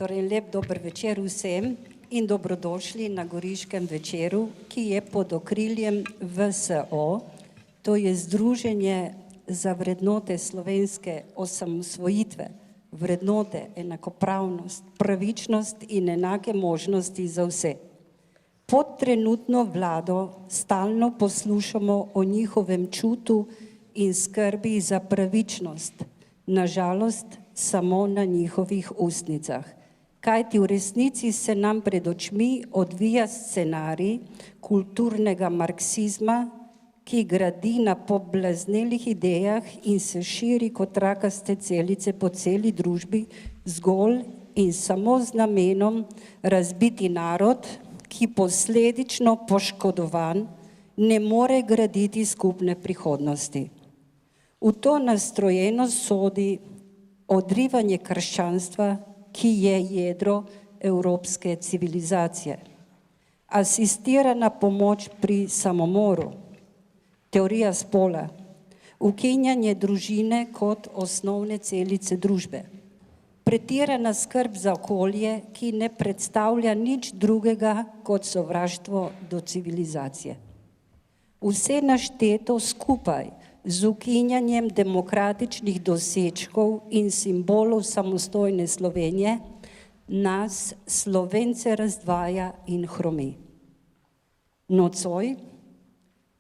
Torej, lep dober večer vsem in dobrodošli na Goriškem večeru, ki je pod okriljem VSO, to je Združenje za vrednote slovenske osamosvojitve, vrednote, enakopravnost, pravičnost in enake možnosti za vse. Pod trenutno vlado stalno poslušamo o njihovem čutu in skrbi za pravičnost, nažalost samo na njihovih ustnicah. Kajti v resnici se nam pred očmi odvija scenarij kulturnega marksizma, ki gradi na poblaznelih idejah in se širi kot rakaste celice po celi družbi zgolj in samo z namenom razbiti narod, ki posledično poškodovan ne more graditi skupne prihodnosti. V to nastrojenost sodi odrivanje krščanstva, ki je jedro evropske civilizacije. Asistirana pomoč pri samomoru, teorija spola, ukinjanje družine kot osnovne celice družbe, pretirana skrb za okolje, ki ne predstavlja nič drugega kot sovraštvo do civilizacije. Vse našteto skupaj z ukinjanjem demokratičnih dosečkov in simbolov samostojne Slovenije nas Slovence razdvaja in hromi. Nocoj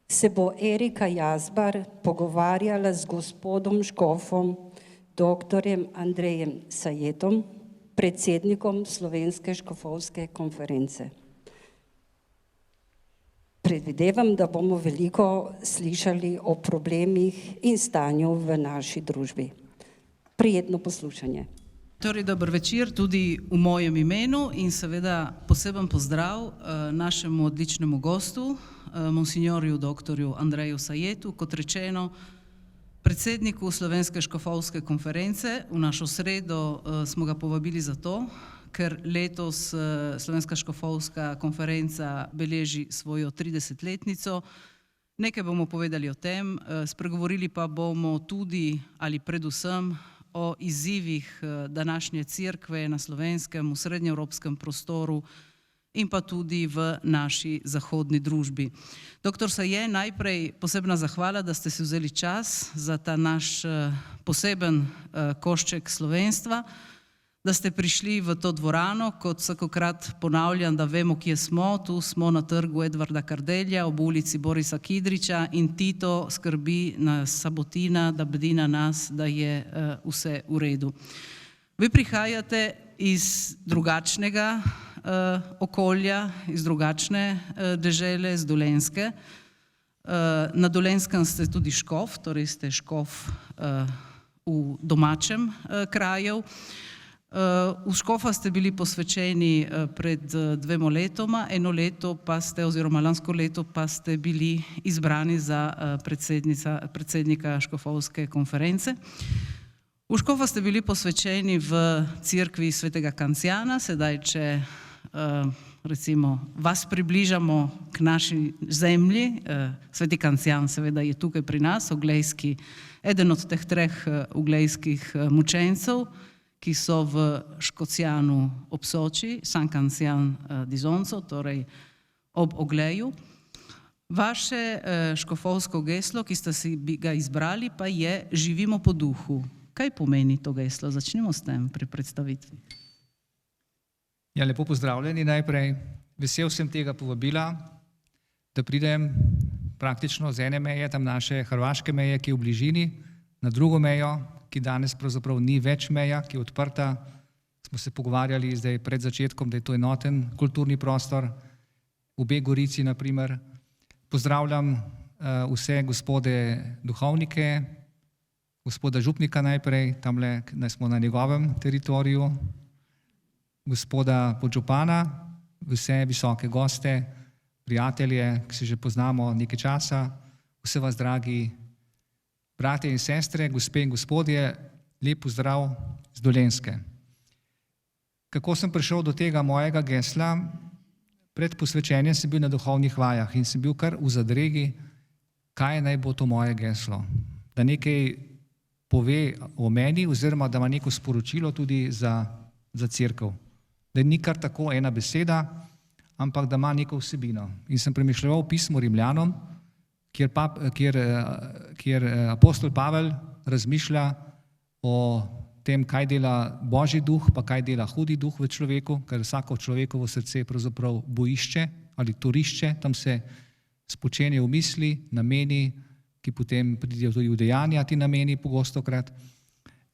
se bo Erika Jazbar pogovarjala z gospodom škofom doktorjem Andrejem Sajetom, predsednikom Slovenske škofovske konference. Predvidevam, da bomo veliko slišali o problemih in stanju v naši družbi. Prijetno poslušanje. Torej, dober večer tudi v mojem imenu in seveda poseben pozdrav našemu odličnemu gostu, monsignorju doktorju Andreju Sajetu, kot rečeno, predsedniku Slovenske škofovske konference. V našo sredo smo ga povabili zato, ker letos Slovenska škofovska konferenca beleži svojo 30-letnico. Nekaj bomo povedali o tem, spregovorili pa bomo tudi ali predvsem o izzivih današnje cerkve na slovenskem, v srednjeevropskem prostoru in pa tudi v naši zahodni družbi. Doktor Saje, najprej posebna zahvala, da ste si vzeli čas za ta naš poseben košček slovenstva, da ste prišli v to dvorano, kot vsakokrat ponavljam, da vemo, kje smo. Tu smo na trgu Edvarda Kardelja, ob ulici Borisa Kidriča in Tito skrbi nas, sabotina, da bdi na nas, da je vse v redu. Vi prihajate iz drugačnega okolja, iz drugačne dežele, z Dolenjske. Na Dolenskem ste tudi škof, torej ste škof v domačem kraju. V škofa ste bili posvečeni pred 2 letoma, eno leto pa ste, oziroma lansko leto pa ste bili izbrani za predsednika škofovske konference. V škofa ste bili posvečeni v cerkvi svetega Kancijana, sedaj, če recimo vas približamo k naši zemlji, sveti Kancijan seveda je tukaj pri nas, oglejski, eden od teh 3 oglejskih mučencev, ki so v Škocijanu ob Soči, San Kancijan di Zonzo, torej ob Ogleju. Vaše škofovsko geslo, ki ste si ga izbrali, pa je Živimo po duhu. Kaj pomeni to geslo? Začnimo s tem pri predstavitvi. Ja, lepo pozdravljeni najprej. Vesel sem tega povabila, da pridem praktično z ene meje, tam naše hrvaške meje, ki je v bližini, na drugo mejo, ki danes pravzaprav ni več meja, ki je odprta. Smo se pogovarjali zdaj pred začetkom, da je to enoten kulturni prostor. Obe Gorici, na primer. Pozdravljam vse gospode duhovnike, gospoda župnika najprej, tamle smo na njegovem teritoriju, gospoda podžupana, vse visoke goste, prijatelje, ki se že poznamo nekaj časa, vse vas, dragi bratje in sestre, gospe in gospodje, lep pozdrav z Dolenjske. Kako sem prišel do tega mojega gesla? Pred posvečenjem sem bil na duhovnih vajah in sem bil kar v zadregi, kaj naj bo to moje geslo. Da nekaj pove o meni oziroma da ima neko sporočilo tudi za cerkev. da ni kar tako ena beseda, ampak da ima neko vsebino. In sem premišljeval pismo Rimljanom, kjer apostol Pavel razmišlja o tem, kaj dela Božji duh, pa kaj dela hudi duh v človeku, ker vsako človekovo srce je pravzaprav bojišče ali torišče, tam se spočenje v misli, nameni, ki potem pridejo tudi v dejanja, ti nameni pogostokrat.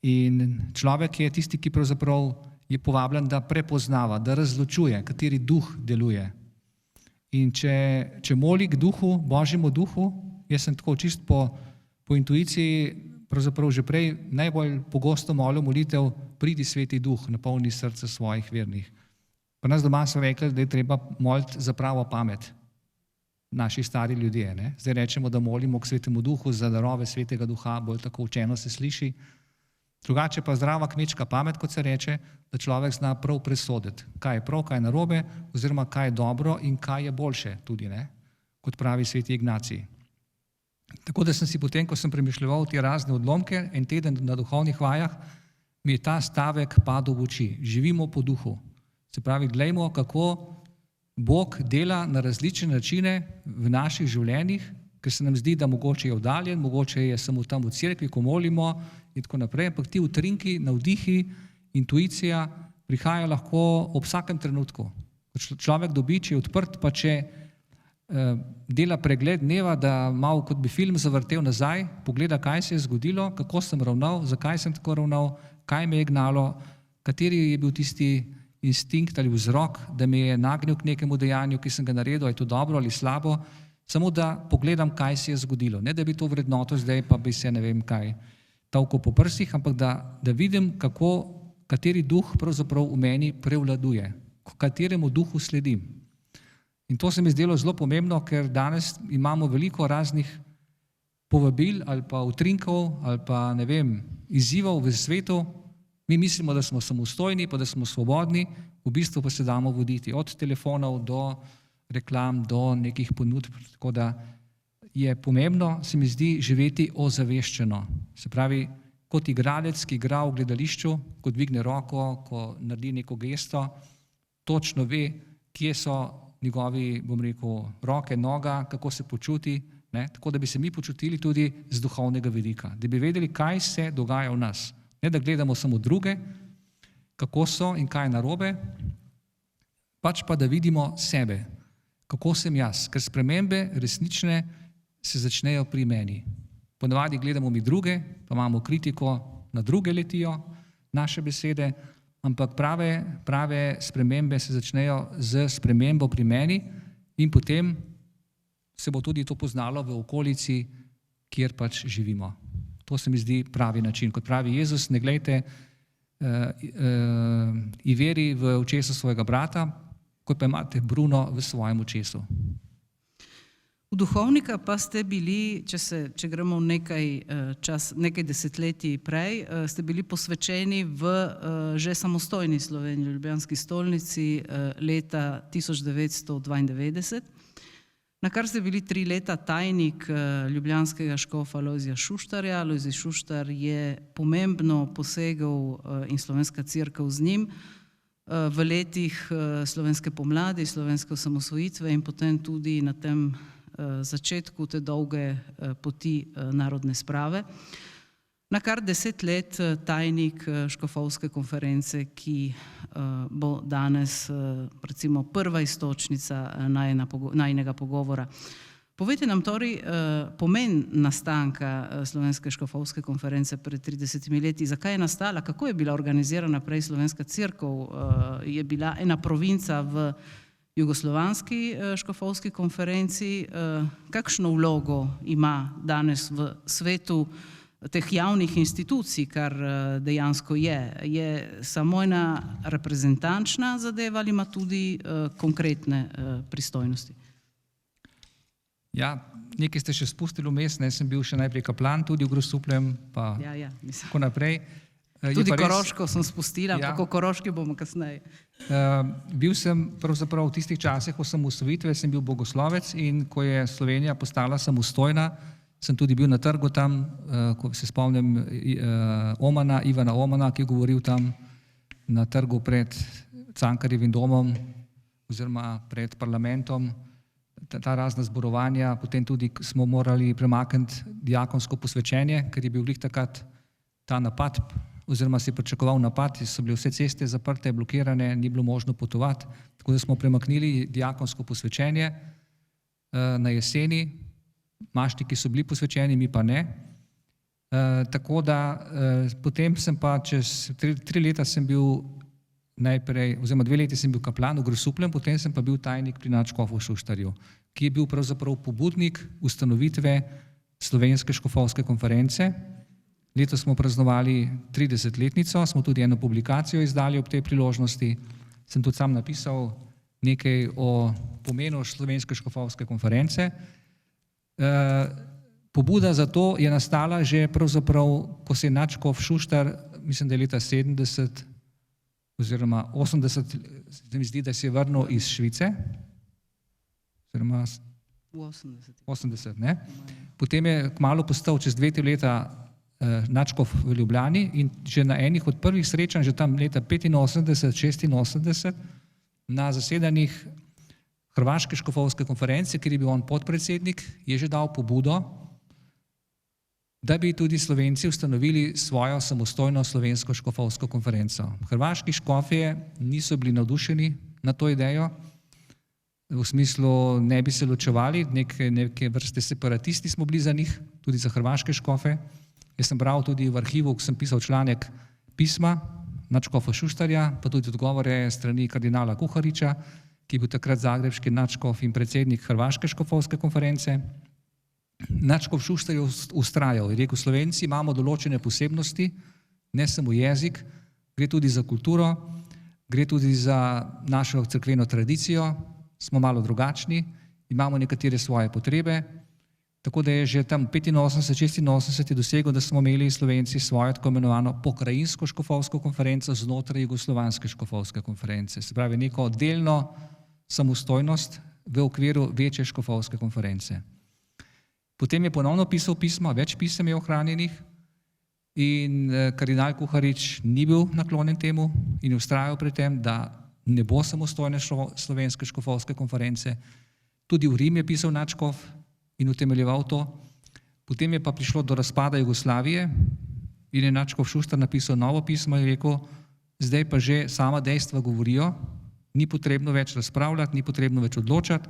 In človek je tisti, ki pravzaprav je povabljen, da prepoznava, da razločuje, kateri duh deluje. In če moli k duhu, Božjemu duhu, jaz sem tako čist po intuiciji, pravzaprav že prej najbolj pogosto molil molitev, pridi Sveti duh, napolni srce svojih vernih. Pa nas doma so rekli, da je treba moliti za pravo pamet, naši stari ljudje. Ne? Zdaj rečemo, da molimo k Svetemu duhu za darove Svetega duha, bolj tako učeno se sliši. Drugače pa zdrava kmečka pamet, kot se reče, da človek zna prav presoditi, kaj je prav, kaj je narobe, oziroma kaj je dobro in kaj je boljše tudi, ne? Kot pravi Sveti Ignacij. Tako da sem si potem, ko sem premišljeval te razne odlomke, en teden na duhovnih vajah, mi je ta stavek padel v oči. Živimo po duhu. Se pravi, gledajmo, kako Bog dela na različne načine v naših življenjih, ker se nam zdi, da mogoče je oddaljen, mogoče je samo tam v cerkvi, ko molimo in tako naprej, ampak ti utrinki, navdihi, intuicija prihaja lahko ob vsakem trenutku. Človek dobi, če je odprt, pa če dela pregled dneva, da malo kot bi film zavrtel nazaj, pogleda, kaj se je zgodilo, kako sem ravnal, zakaj sem tako ravnal, kaj me je gnalo, kateri je bil tisti instinkt ali vzrok, da me je nagnil k nekemu dejanju, ki sem ga naredil, je to dobro ali slabo, samo da pogledam, kaj se je zgodilo. Ne, da bi to vrednoto zdaj, pa bi se ne vem kaj tavko po prsih, ampak da vidim, kateri duh pravzaprav v meni prevladuje, kateremu duhu sledim. In to se mi zdelo zelo pomembno, ker danes imamo veliko raznih povabil ali pa utrinkov ali pa ne vem, izzivov v svetu. Mi mislimo, da smo samostojni, pa da smo svobodni, v bistvu pa se damo voditi od telefonov do reklam, do nekih ponudb. Tako da je pomembno, se mi zdi, živeti ozaveščeno. Se pravi, kot igralec, ki igra v gledališču, ko dvigne roko, ko naredi neko gesto, točno ve, kje so njegovi, bom rekel, roke, noga, kako se počuti, ne? Tako da bi se mi počutili tudi z duhovnega vidika, da bi vedeli, kaj se dogaja v nas. Ne da gledamo samo druge, kako so in kaj je narobe, pač pa da vidimo sebe, kako sem jaz, ker spremembe resnične se začnejo pri meni. Ponavadi gledamo mi druge, pa imamo kritiko, na druge letijo naše besede, ampak prave spremembe se začnejo z spremembo pri meni in potem se bo tudi to poznalo v okolici, kjer pač živimo. To se mi zdi pravi način. Kot pravi Jezus, ne glejte i veri v očesu svojega brata, kot pa imate bruno v svojem očesu. V duhovnika pa ste bili, če gremo nekaj desetletij prej, ste bili posvečeni v že samostojni Sloveniji, Ljubljanski stolnici leta 1992, na kar ste bili 3 leta tajnik ljubljanskega škofa Lojzija Šuštarja. Lojzij Šuštar je pomembno posegal in Slovenska cerkev z njim v letih slovenske pomladi, slovenske osamosvojitve in potem tudi na tem začetku te dolge poti narodne sprave. Na kar 10 let tajnik škofovske konference, ki bo danes recimo prva iztočnica najinega pogovora. Povejte nam torej pomen nastanka Slovenske škofovske konference pred 30 leti, zakaj je nastala, kako je bila organizirana prej Slovenska cerkev, je bila ena provinca v jugoslovanski škofovski konferenci, kakšno vlogo ima danes v svetu teh javnih institucij, kar dejansko je. Je samo ena reprezentančna zadeva ali ima tudi konkretne pristojnosti? Ja, nekaj ste še spustili vmes, ne, sem bil še najprej kaplan, tudi v Grosupljem, pa tako naprej. Tudi Koroško sem spustila, tako Koroški bomo kasneje. Bil sem pravzaprav v tistih časih osamosvojitve, sem bil bogoslovec in ko je Slovenija postala samostojna, sem tudi bil na trgu tam, ko se spomnim Ivana Omana, ki je govoril tam na trgu pred Cankarjevim domom oziroma pred parlamentom, ta razna zborovanja, potem tudi smo morali premakniti diakonsko posvečenje, ker je bil glih takrat ta napad, oziroma se je pričakoval napad, so bile vse ceste zaprte, blokirane, ni bilo možno potovati, tako da smo premaknili diakonsko posvečenje na jeseni, mašniki so bili posvečeni, mi pa ne. Tako da potem sem pa čez 3 leta sem bil najprej, oziroma 2 leti sem bil kaplan v Grosupljem, potem sem pa bil tajnik pri nadškofu Šuštarju, ki je bil pravzaprav pobudnik ustanovitve Slovenske škofovske konference. Letos smo praznovali 30-letnico, smo tudi eno publikacijo izdali ob tej priložnosti. Sem tudi sam napisal nekaj o pomenu Slovenske škofovske konference. Pobuda za to je nastala že pravzaprav, ko se je nadškof Šuštar, mislim, da je leta 70 oziroma 80, se mi zdi, da se je vrnil iz Švice, oziroma 80, ne? Potem je kmalu postal čez 2 leta nadškof v Ljubljani in že na enih od prvih srečanj, že tam leta 85, 86, na zasedanjih Hrvaške škofovske konference, kjer je bil on podpredsednik, je že dal pobudo, da bi tudi Slovenci ustanovili svojo samostojno slovensko škofovsko konferenco. Hrvaški škofje niso bili navdušeni na to idejo, v smislu ne bi se ločevali, neke vrste separatisti smo bili za njih, tudi za hrvaške škofe. Jaz sem bral tudi v arhivu, ko sem pisal članek pisma nadškofa Šuštarja, pa tudi odgovore strani kardinala Kuhariča, ki je bil takrat zagrebški nadškof in predsednik Hrvaške škofovske konference. Nadškof Šuštar je vztrajal, je rekel, Slovenci imamo določene posebnosti, ne samo jezik, gre tudi za kulturo, gre tudi za našo cerkveno tradicijo, smo malo drugačni, imamo nekatere svoje potrebe, tako da je že tam 85, 86 dosegel, da smo imeli Slovenci svojo tako imenovano pokrajinsko škofovsko konferenco znotraj jugoslovanske škofovske konference, se pravi neko delno samostojnost v okviru večje škofovske konference. Potem je ponovno pisal pisma, več pisem je ohranjenih in kardinal Kuharič ni bil naklonjen temu in je vztrajal pri tem, da ne bo samostojne slovenske škofovske konference. Tudi v Rim je pisal nadškof in utemeljeval to. Potem je pa prišlo do razpada Jugoslavije in je nadškof Šuštar napisal novo pismo in rekel, zdaj pa že sama dejstva govorijo, ni potrebno več razpravljati, ni potrebno več odločati,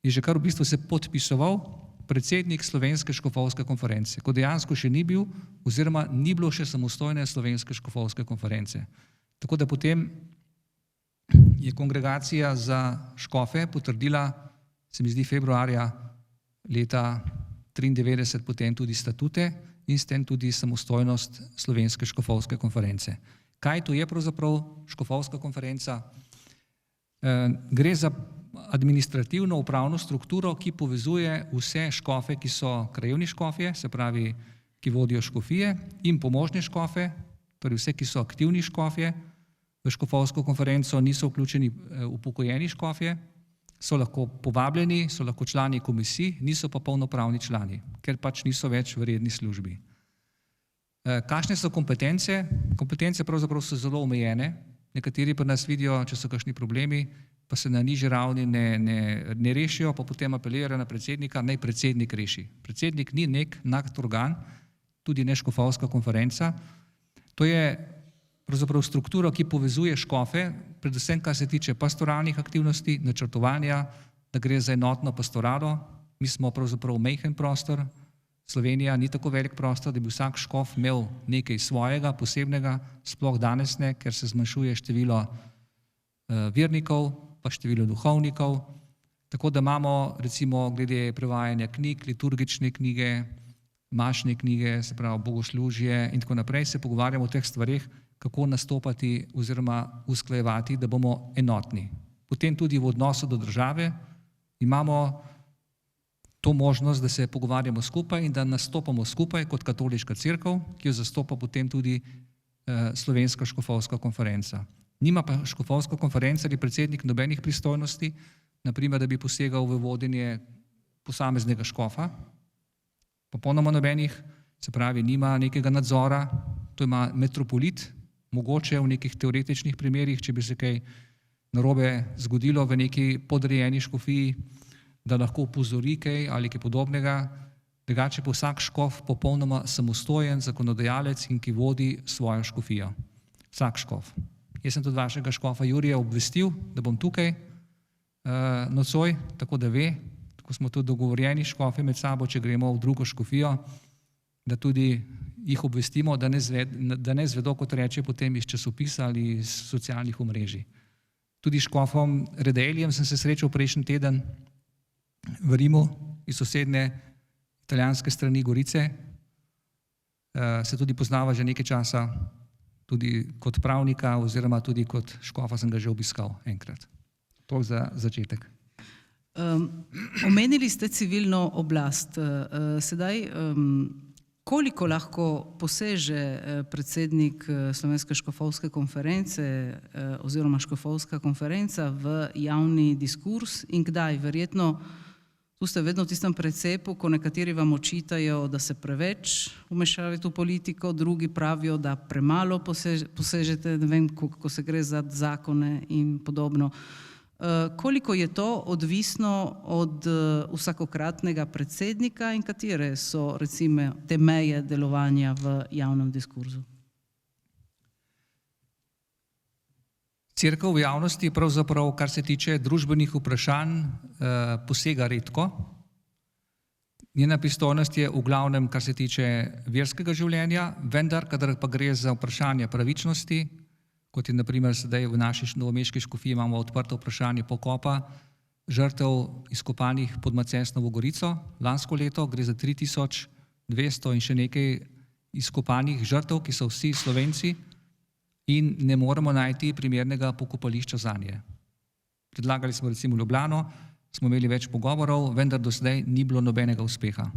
je že kar v bistvu se podpisoval predsednik Slovenske škofovske konference, ko dejansko še ni bil, oziroma ni bilo še samostojne Slovenske škofovske konference. Tako da potem je kongregacija za škofe potrdila, se mi zdi februarja leta 1993 potem tudi statute in s tem tudi samostojnost Slovenske škofovske konference. Kaj to je pravzaprav škofovska konferenca? Gre za administrativno upravno strukturo, ki povezuje vse škofe, ki so krajevni škofje, se pravi, ki vodijo škofije, in pomožne škofe, torej vse, ki so aktivni škofje. V škofovsko konferenco niso vključeni upokojeni škofje, so lahko povabljeni, so lahko člani komisij, niso pa polnopravni člani, ker pač niso več v redni službi. Kakšne so kompetence? Kompetence pravzaprav so zelo omejene. Nekateri pa nas vidijo, če so kakšni problemi, pa se na nižji ravni ne rešijo, pa potem apelirajo na predsednika, naj predsednik reši. Predsednik ni nek nadorgan, tudi ne škofovska konferenca. To je pravzaprav struktura, ki povezuje škofe, predvsem kar se tiče pastoralnih aktivnosti, načrtovanja, da gre za enotno pastoralo. Mi smo pravzaprav majhen prostor, Slovenija ni tako velik prostor, da bi vsak škof imel nekaj svojega, posebnega, sploh danes ne, ker se zmanjšuje število vernikov, pa število duhovnikov. Tako da imamo recimo glede prevajanja knjig, liturgične knjige, mašne knjige, se pravi bogoslužje in tako naprej, se pogovarjamo o teh stvareh, kako nastopati oziroma usklajevati, da bomo enotni. Potem tudi v odnosu do države imamo to možnost, da se pogovarjamo skupaj in da nastopamo skupaj kot katoliška cerkev, ki jo zastopa potem tudi Slovenska škofovska konferenca. Nima pa škofovska konferenca ali predsednik nobenih pristojnosti, naprimer, da bi posegal v vodenje posameznega škofa, popolnoma nobenih, se pravi, nima nekega nadzora, to ima metropolit, mogoče v nekih teoretičnih primerih, če bi se kaj narobe zgodilo v neki podrejeni škofiji, da lahko opozori kaj ali kaj podobnega, drugače pa vsak škof popolnoma samostojen zakonodajalec in ki vodi svojo škofijo. Vsak škof. Jaz sem tudi vašega škofa Jurija obvestil, da bom tukaj nocoj, tako da ve, tako smo tudi dogovorjeni škofi med sabo, če gremo v drugo škofijo, da tudi jih obvestimo, da ne zvedo, kot reče, potem iz časopisa ali iz socialnih omrežij. Tudi škofom Redeljem sem se srečal prejšnji teden v Rimu iz sosednje italijanske strani Gorice. Se tudi poznava že nekaj časa, tudi kot pravnika oziroma tudi kot škofa sem ga že obiskal enkrat. To za začetek. Omenili ste civilno oblast. Sedaj, koliko lahko poseže predsednik Slovenske škofovske konference oziroma škofovska konferenca v javni diskurs in kdaj? Verjetno tu ste vedno v tistem precepu, ko nekateri vam očitajo, da se preveč vmešavate v politiko, drugi pravijo, da premalo posežete, ne vem, ko se gre za zakone in podobno. Koliko je to odvisno od vsakokratnega predsednika in katere so recimo te meje delovanja v javnem diskurzu? Cerkev v javnosti pravzaprav, kar se tiče družbenih vprašanj, posega redko. Njena pristojnost je v glavnem, kar se tiče verskega življenja, vendar, kadar pa gre za vprašanje pravičnosti, kot je na primer sedaj v naši novomeški škofiji imamo odprto vprašanje pokopa žrtev izkopanih pod Macesnovo Gorico. Lansko leto gre za 3200 in še nekaj izkopanih žrtev, ki so vsi Slovenci in ne moremo najti primernega pokopališča zanje. Predlagali smo recimo Ljubljano, smo imeli več pogovorov, vendar do sedaj ni bilo nobenega uspeha.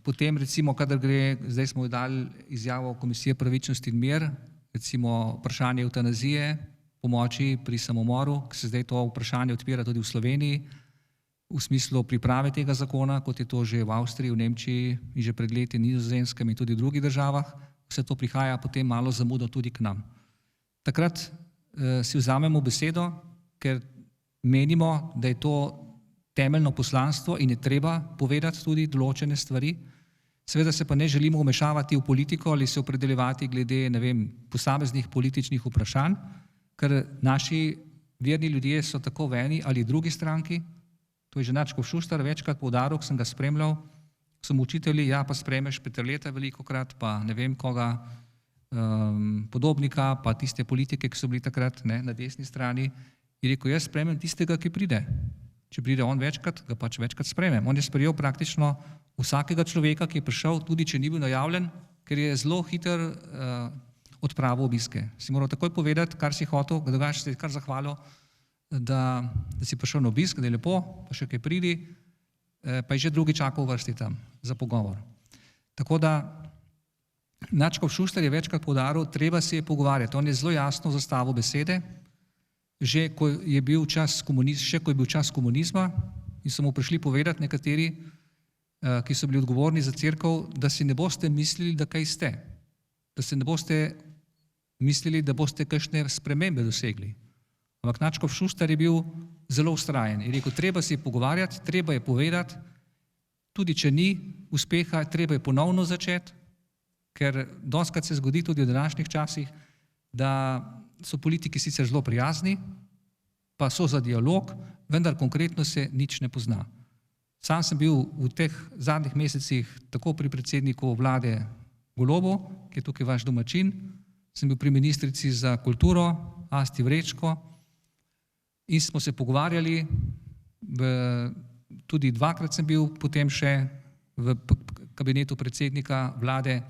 Potem recimo, kadar gre, zdaj smo dali izjavo Komisije pravičnosti in mir, recimo vprašanje evtanazije, pomoči pri samomoru, ki se zdaj to vprašanje odpira tudi v Sloveniji, v smislu priprave tega zakona, kot je to že v Avstriji, v Nemčiji in že pred leti Nizozemskem in tudi v drugih državah, vse to prihaja potem malo zamudo tudi k nam. Takrat si vzamemo besedo, ker menimo, da je to temeljno poslanstvo in je treba povedati tudi določene stvari. Seveda se pa ne želimo vmešavati v politiko ali se opredeljevati glede, ne vem, posameznih političnih vprašanj, ker naši verni ljudje so tako v eni ali drugi stranki. To je že Nadškof Šuštar večkrat poudaril, sem ga spremljal, so mu učitelji, ja, pa spremeš Peterleta velikokrat, pa ne vem koga, Podobnika, pa tiste politike, ki so bili takrat na desni strani. Je rekel, jaz spremem tistega, ki pride. Če pride on večkrat, ga pač večkrat spremem. On je sprejel praktično vsakega človeka, ki je prišel, tudi če ni bil najavljen, ker je zelo hiter odpravil obiske. Si moral takoj povedati, kar si hotel, ga drugače si kar zahvalil, da si prišel na obisk, da je lepo, pa še kaj pridi, pa je že drugi čakal v vrsti tam za pogovor. Tako da Nadškof Šuštar je večkrat poudaril, treba se je pogovarjati. On je zelo jasno zastavil besede, že ko je bil čas komunizma in so mu prišli povedati nekateri, ki so bili odgovorni za cerkev, da si ne boste mislili, da kaj ste. Da se ne boste mislili, da boste kakšne spremembe dosegli. Ampak Nadškof Šuštar je bil zelo vztrajen. Je rekel, treba se je pogovarjati, treba je povedati, tudi če ni uspeha, treba je ponovno začeti, ker dostikrat se zgodi tudi v današnjih časih, da so politiki sicer zelo prijazni, pa so za dialog, vendar konkretno se nič ne pozna. Sam sem bil v teh zadnjih mesecih tako pri predsedniku vlade Golobu, ki je tukaj vaš domačin, sem bil pri ministrici za kulturo Asti Vrečko in smo se pogovarjali, tudi dvakrat sem bil potem še v kabinetu predsednika vlade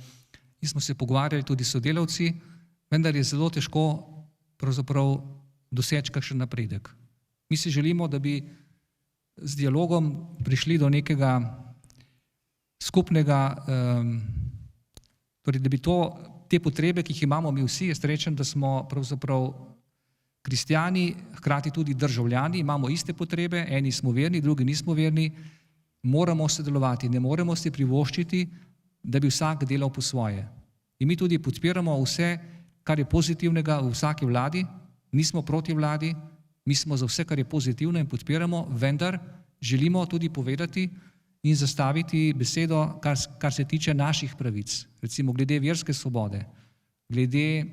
in smo se pogovarjali tudi s sodelavci, vendar je zelo težko pravzaprav doseči kakšen napredek. Mi si želimo, da bi z dialogom prišli do nekega skupnega, torej da bi te potrebe, ki jih imamo mi vsi, jaz rečem, da smo pravzaprav kristjani, hkrati tudi državljani, imamo iste potrebe, eni smo verni, drugi nismo verni, moramo sodelovati, ne moremo si privoščiti, da bi vsak delal po svoje. In mi tudi podpiramo vse, kar je pozitivnega v vsaki vladi, nismo proti vladi, mi smo za vse, kar je pozitivno in podpiramo, vendar želimo tudi povedati in zastaviti besedo, kar se tiče naših pravic, recimo glede verske svobode, glede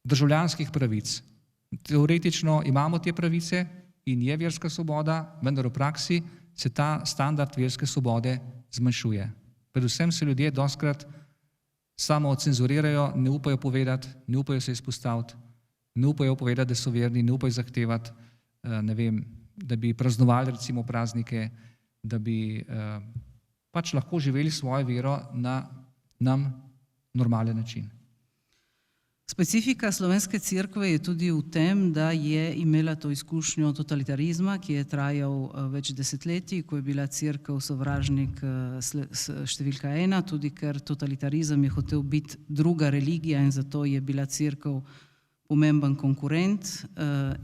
državljanskih pravic. Teoretično imamo te pravice in je verska svoboda, vendar v praksi se ta standard verske svobode zmanjšuje. Predvsem se ljudje dostikrat samo cenzurirajo, ne upajo povedati, ne upajo se izpostaviti, ne upajo povedati, da so verni, ne upajo zahtevati, ne vem, da bi praznovali recimo praznike, da bi pač lahko živeli svojo vero na nam normalen način. Specifika slovenske cerkve je tudi v tem, da je imela to izkušnjo totalitarizma, ki je trajal več desetletij, ko je bila cerkev sovražnik številka 1, tudi ker totalitarizem je hotel biti druga religija in zato je bila cerkev pomemben konkurent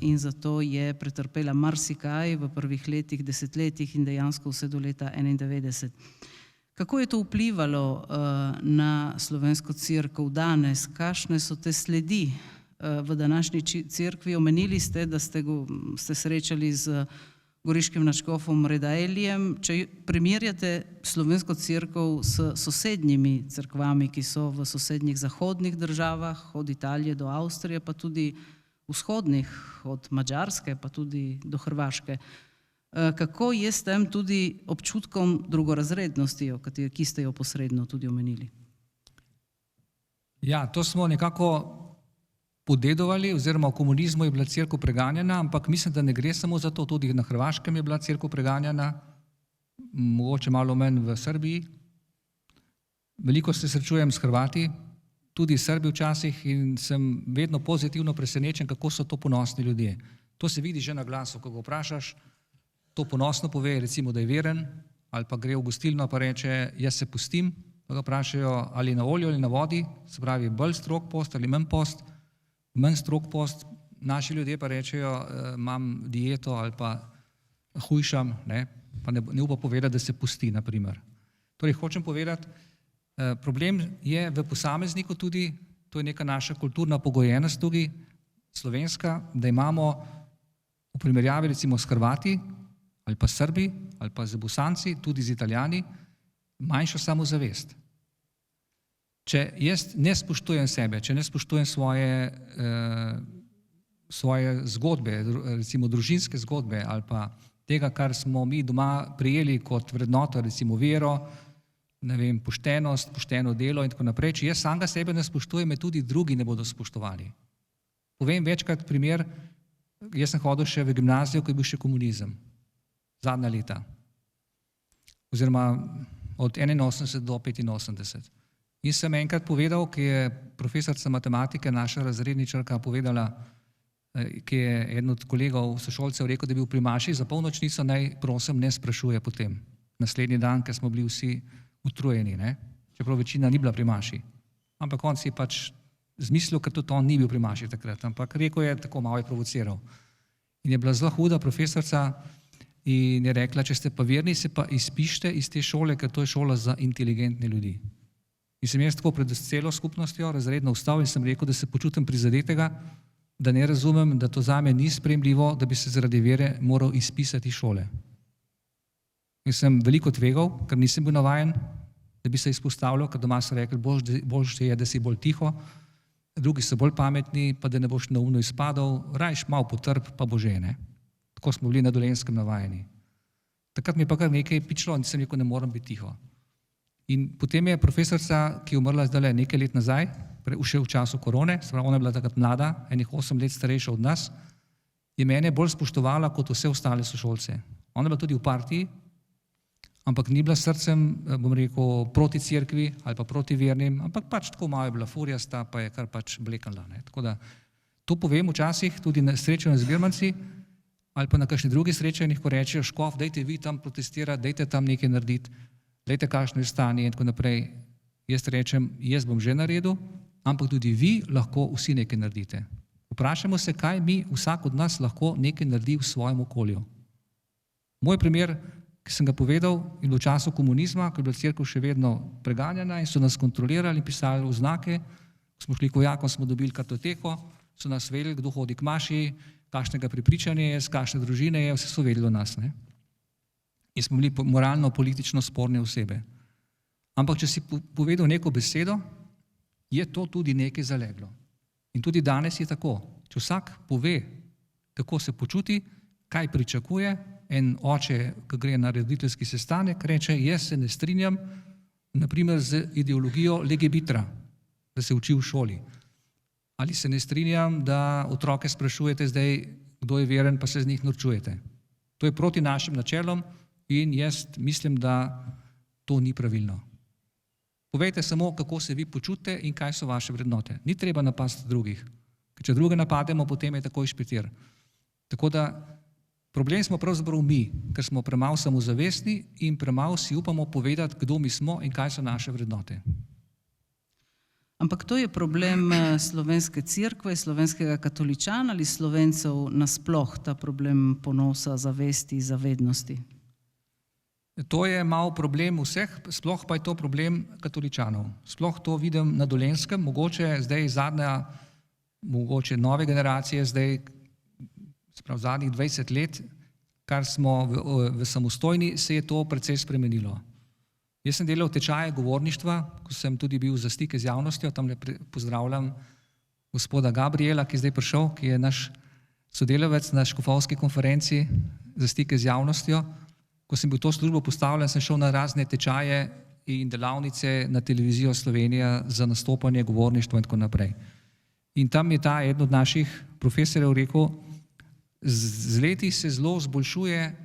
in zato je pretrpela marsikaj v prvih letih, desetletjih in dejansko vse do leta 1991. Kako je to vplivalo na slovensko cerkev danes? Kakšne so te sledi v današnji cerkvi? Omenili ste, da ste srečali z goriškim nadškofom Redaeljem. Če primerjate slovensko cerkev s sosednjimi cerkvami, ki so v sosednjih zahodnih državah, od Italije do Avstrije, pa tudi vzhodnih, od Madžarske pa tudi do Hrvaške, kako je s tem tudi občutkom drugorazrednosti, ki ste jo posredno tudi omenili? Ja, to smo nekako podedovali, oziroma v komunizmu je bila cerkev preganjena, ampak mislim, da ne gre samo za to, tudi na Hrvaškem je bila cerkev preganjena, mogoče malo manj v Srbiji. Veliko se srečujem s Hrvati, tudi Srbi včasih in sem vedno pozitivno presenečen, kako so to ponosni ljudje. To se vidi že na glasu, ko ga vprašaš, to ponosno pove, recimo, da je veren, ali pa gre v gostilno pa reče, jaz se pustim, pa ga vprašajo, ali na olju ali na vodi, se pravi bolj strog post ali manj strog post, naši ljudje pa rečejo, imam dieto ali pa hujšam, pa ne upa povedati, da se pusti, na primer. Torej, hočem povedati, problem je v posamezniku tudi, to je neka naša kulturna pogojenost tudi, slovenska, da imamo v primerjavi recimo s Hrvati, ali pa Srbi, ali pa z Bosanci, tudi z Italijani, manjšo samozavest. Če jaz ne spoštujem sebe, če ne spoštujem svoje zgodbe, recimo družinske zgodbe, ali pa tega, kar smo mi doma prijeli kot vrednoto, recimo vero, ne vem, poštenost, pošteno delo in tako naprej, če jaz samega sebe ne spoštujem, me tudi drugi ne bodo spoštovali. Povem večkrat primer, jaz sem hodil še v gimnazijo, ko je bil še komunizem. Zadnja leta, oziroma od 81 do 85. In sem enkrat povedal, ki je profesorica matematike, naša razredničarka, povedala, ki je eden od kolegov sošolcev rekel, da je bil pri maši za polnočnico, naj prosim ne sprašuje potem. Naslednji dan, ker smo bili vsi utrujeni, čeprav večina ni bila pri maši. Ampak on si je pač zmislil, ker tudi on ni bil pri maši takrat, ampak rekel je, tako malo je provociral. In je bila zelo huda profesorica, in je rekla, če ste pa verni, se pa izpište iz te šole, ker to je šola za inteligentne ljudi. In sem jaz tako pred celo skupnostjo razredno vstal in sem rekel, da se počutim prizadetega, da ne razumem, da to zame ni sprejemljivo, da bi se zaradi vere moral izpisati šole. In sem veliko tvegal, ker nisem bil navajen, da bi se izpostavljal, ker doma so rekli, boljše je, da si bolj tiho, drugi so bolj pametni, pa da ne boš neumno izpadal, rajš malo potrp, pa bo že, Tako smo bili na Dolenjskem navajeni. Takrat mi je pa kar nekaj pičilo in sem rekel, ne moram biti tiho. In potem je profesorica, ki je umrla zdaj nekaj let nazaj, še v času korone, ona je bila takrat mlada, enih 8 let starejša od nas, je mene bolj spoštovala kot vse ostale sošolce. Ona je bila tudi v partiji, ampak ni bila srcem, bom rekel, proti cerkvi ali pa proti vernim, ampak pač tako malo je bila furjasta, pa je kar pač bleknila. Tako da to povem včasih tudi na srečanju z birmanci, ali pa na kakšni drugi srečanjih, ko rečejo, škof, dajte vi tam protestirati, dajte tam nekaj narediti, dajte kakšno je stanje in tako naprej. Jaz rečem, jaz bom že naredil, ampak tudi vi lahko vsi nekaj naredite. Vprašajmo se, kaj mi, vsak od nas lahko nekaj naredi v svojem okolju. Moj primer, ki sem ga povedal, je bilo v času komunizma, ko je bila cerkev še vedno preganjena in so nas kontrolirali in pisali oznake. Ko smo šli k vojakom, smo dobili kartoteko, so nas vedeli, kdo hodi k maši, kakšnega prepričanja je, z kakšne družine je, vse so vedeli o nas. Ne? In smo bili moralno, politično sporne osebe. Ampak, če si povedal neko besedo, je to tudi nekaj zaleglo. In tudi danes je tako. Če vsak pove, kako se počuti, kaj pričakuje, en oče, ki gre na rediteljski sestanek, reče, jaz se ne strinjam, naprimer z ideologijo legebitra, da se uči v šoli. Ali se ne strinjam, da otroke sprašujete zdaj, kdo je veren, pa se z njih norčujete. To je proti našim načelom in jaz mislim, da to ni pravilno. Povejte samo, kako se vi počutite in kaj so vaše vrednote. Ni treba napasti drugih. Ker če druge napademo, potem je takoj špetir. Tako da problem smo pravzaprav mi, ker smo premalo samozavestni in premalo si upamo povedati, kdo mi smo in kaj so naše vrednote. Ampak to je problem slovenske cerkve, slovenskega katoličana ali Slovencev nasploh, ta problem ponosa, zavesti, zavednosti? To je malo problem vseh, sploh pa je to problem katoličanov. Sploh to vidim na Dolenjskem, mogoče zdaj zadnja, mogoče nove generacije, zdaj sprav zadnjih 20 let, kar smo v samostojni, se je to precej spremenilo. Jaz sem delal tečaje govorništva, ko sem tudi bil za stike z javnostjo, tam pozdravljam gospoda Gabriela, ki je zdaj prišel, ki je naš sodelavec na škofovski konferenci za stike z javnostjo. Ko sem bil to službo postavljen, sem šel na razne tečaje in delavnice na televizijo Slovenija za nastopanje, govorništvo in tako naprej. In tam je ta eden od naših profesorjev rekel, z leti se zelo zboljšuje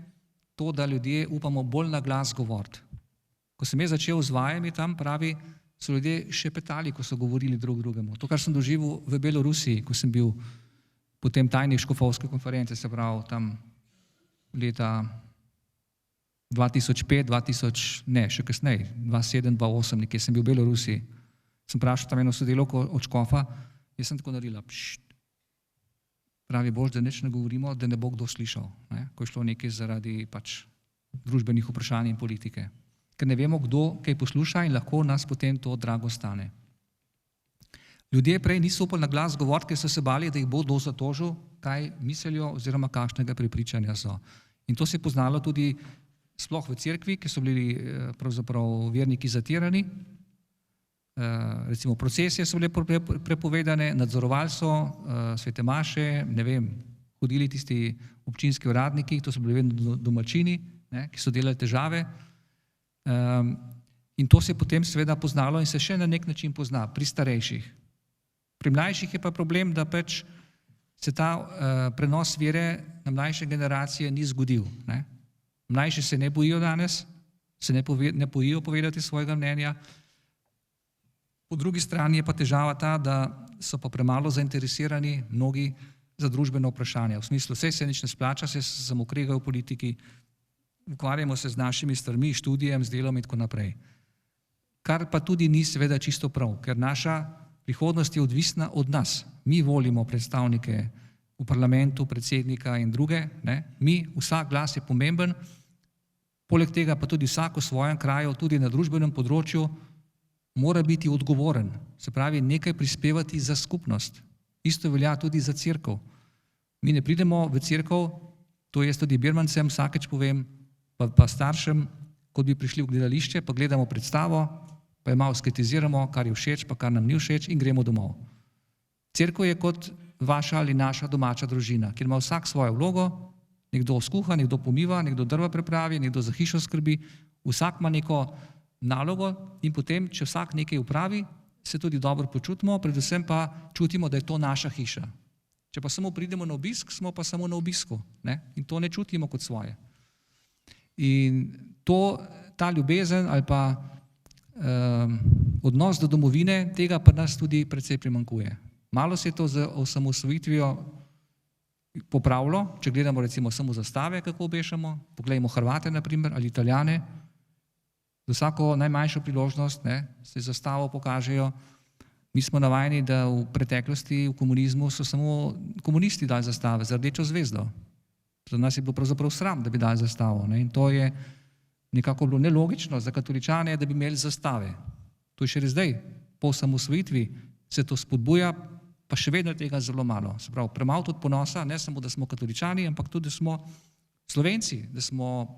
to, da ljudje upamo bolj na glas govoriti. Ko sem jaz začel z vajami tam, pravi, so ljudje šepetali, ko so govorili drug drugemu. To, kar sem doživel v Belorusiji, ko sem bil potem tajnik škofovske konference, se pravi tam leta 2005, še kasneje, 2007, 2008, nekje sem bil v Belorusiji. Sem vprašal tam eno sodelavko od škofa, jaz sem tako naredila, pravi bož, da nič ne govorimo, da ne bo kdo slišal, ne? Ko je šlo nekaj zaradi pač družbenih vprašanj in politike. Ker ne vemo, kdo kaj posluša in lahko nas potem to drago stane. Ljudje prej niso upali na glas govoriti, ker so se bali, da jih bo kdo zatožil, kaj mislijo oziroma kakšnega prepričanja so. In to se je poznalo tudi sploh v cerkvi, ki so bili pravzaprav verniki zatirani. Recimo procesije so bile prepovedane, nadzorovali so svete maše, ne vem, hodili tisti občinski uradniki, to so bili vedno domačini, ne, ki so delali težave. In to se je potem seveda poznalo in se še na nek način pozna pri starejših. Pri mlajših je pa problem, da pač se ta prenos vere na mlajše generacije ni zgodil. Ne. Mlajši se ne bojijo danes, se ne bojijo povedati svojega mnenja. Po drugi strani je pa težava ta, da so pa premalo zainteresirani mnogi za družbeno vprašanje. V smislu, saj se nič ne splača, se samo kregajo v politiki, ukvarjamo se z našimi stvarmi, študijem, z delom in tako naprej. Kar pa tudi ni seveda čisto prav, ker naša prihodnost je odvisna od nas. Mi volimo predstavnike v parlamentu, predsednika in druge, ne? Mi, vsak glas je pomemben, poleg tega pa tudi vsak v svojem kraju, tudi na družbenem področju, mora biti odgovoren, se pravi nekaj prispevati za skupnost. Isto velja tudi za cerkev. Mi ne pridemo v cerkev, to jaz tudi birmancem vsakeč povem, pa staršem, kot bi prišli v gledališče, pa gledamo predstavo, pa jo malo skritiziramo, kar je všeč, pa kar nam ni všeč in gremo domov. Cerkev je kot vaša ali naša domača družina, kjer ima vsak svojo vlogo, nekdo skuha, nekdo pomiva, nekdo drva pripravi, nekdo za hišo skrbi, vsak ima neko nalogo in potem, če vsak nekaj upravi, se tudi dobro počutimo, predvsem pa čutimo, da je to naša hiša. Če pa samo pridemo na obisk, smo pa samo na obisku, ne? In to ne čutimo kot svoje. In ta ljubezen ali pa odnos do domovine, tega pa nas tudi precej primanjkuje. Malo se je to z osamosvojitvijo popravilo, če gledamo recimo samo zastave, kako obešamo, pogledajmo Hrvate naprimer ali Italijane, za vsako najmanjšo priložnost, ne, se zastavo pokažejo. Mi smo navajeni, da v preteklosti, v komunizmu so samo komunisti dali zastave z rdečo zvezdo. Za nas je bilo pravzaprav sram, da bi dali zastavo. Ne, in to je nekako bilo nelogično za katoličane, da bi imeli zastave. To je še zdaj, po osamosvojitvi se to spodbuja, pa še vedno tega zelo malo. Se pravi, premalo tudi ponosa, ne samo, da smo katoličani, ampak tudi, da smo Slovenci, da smo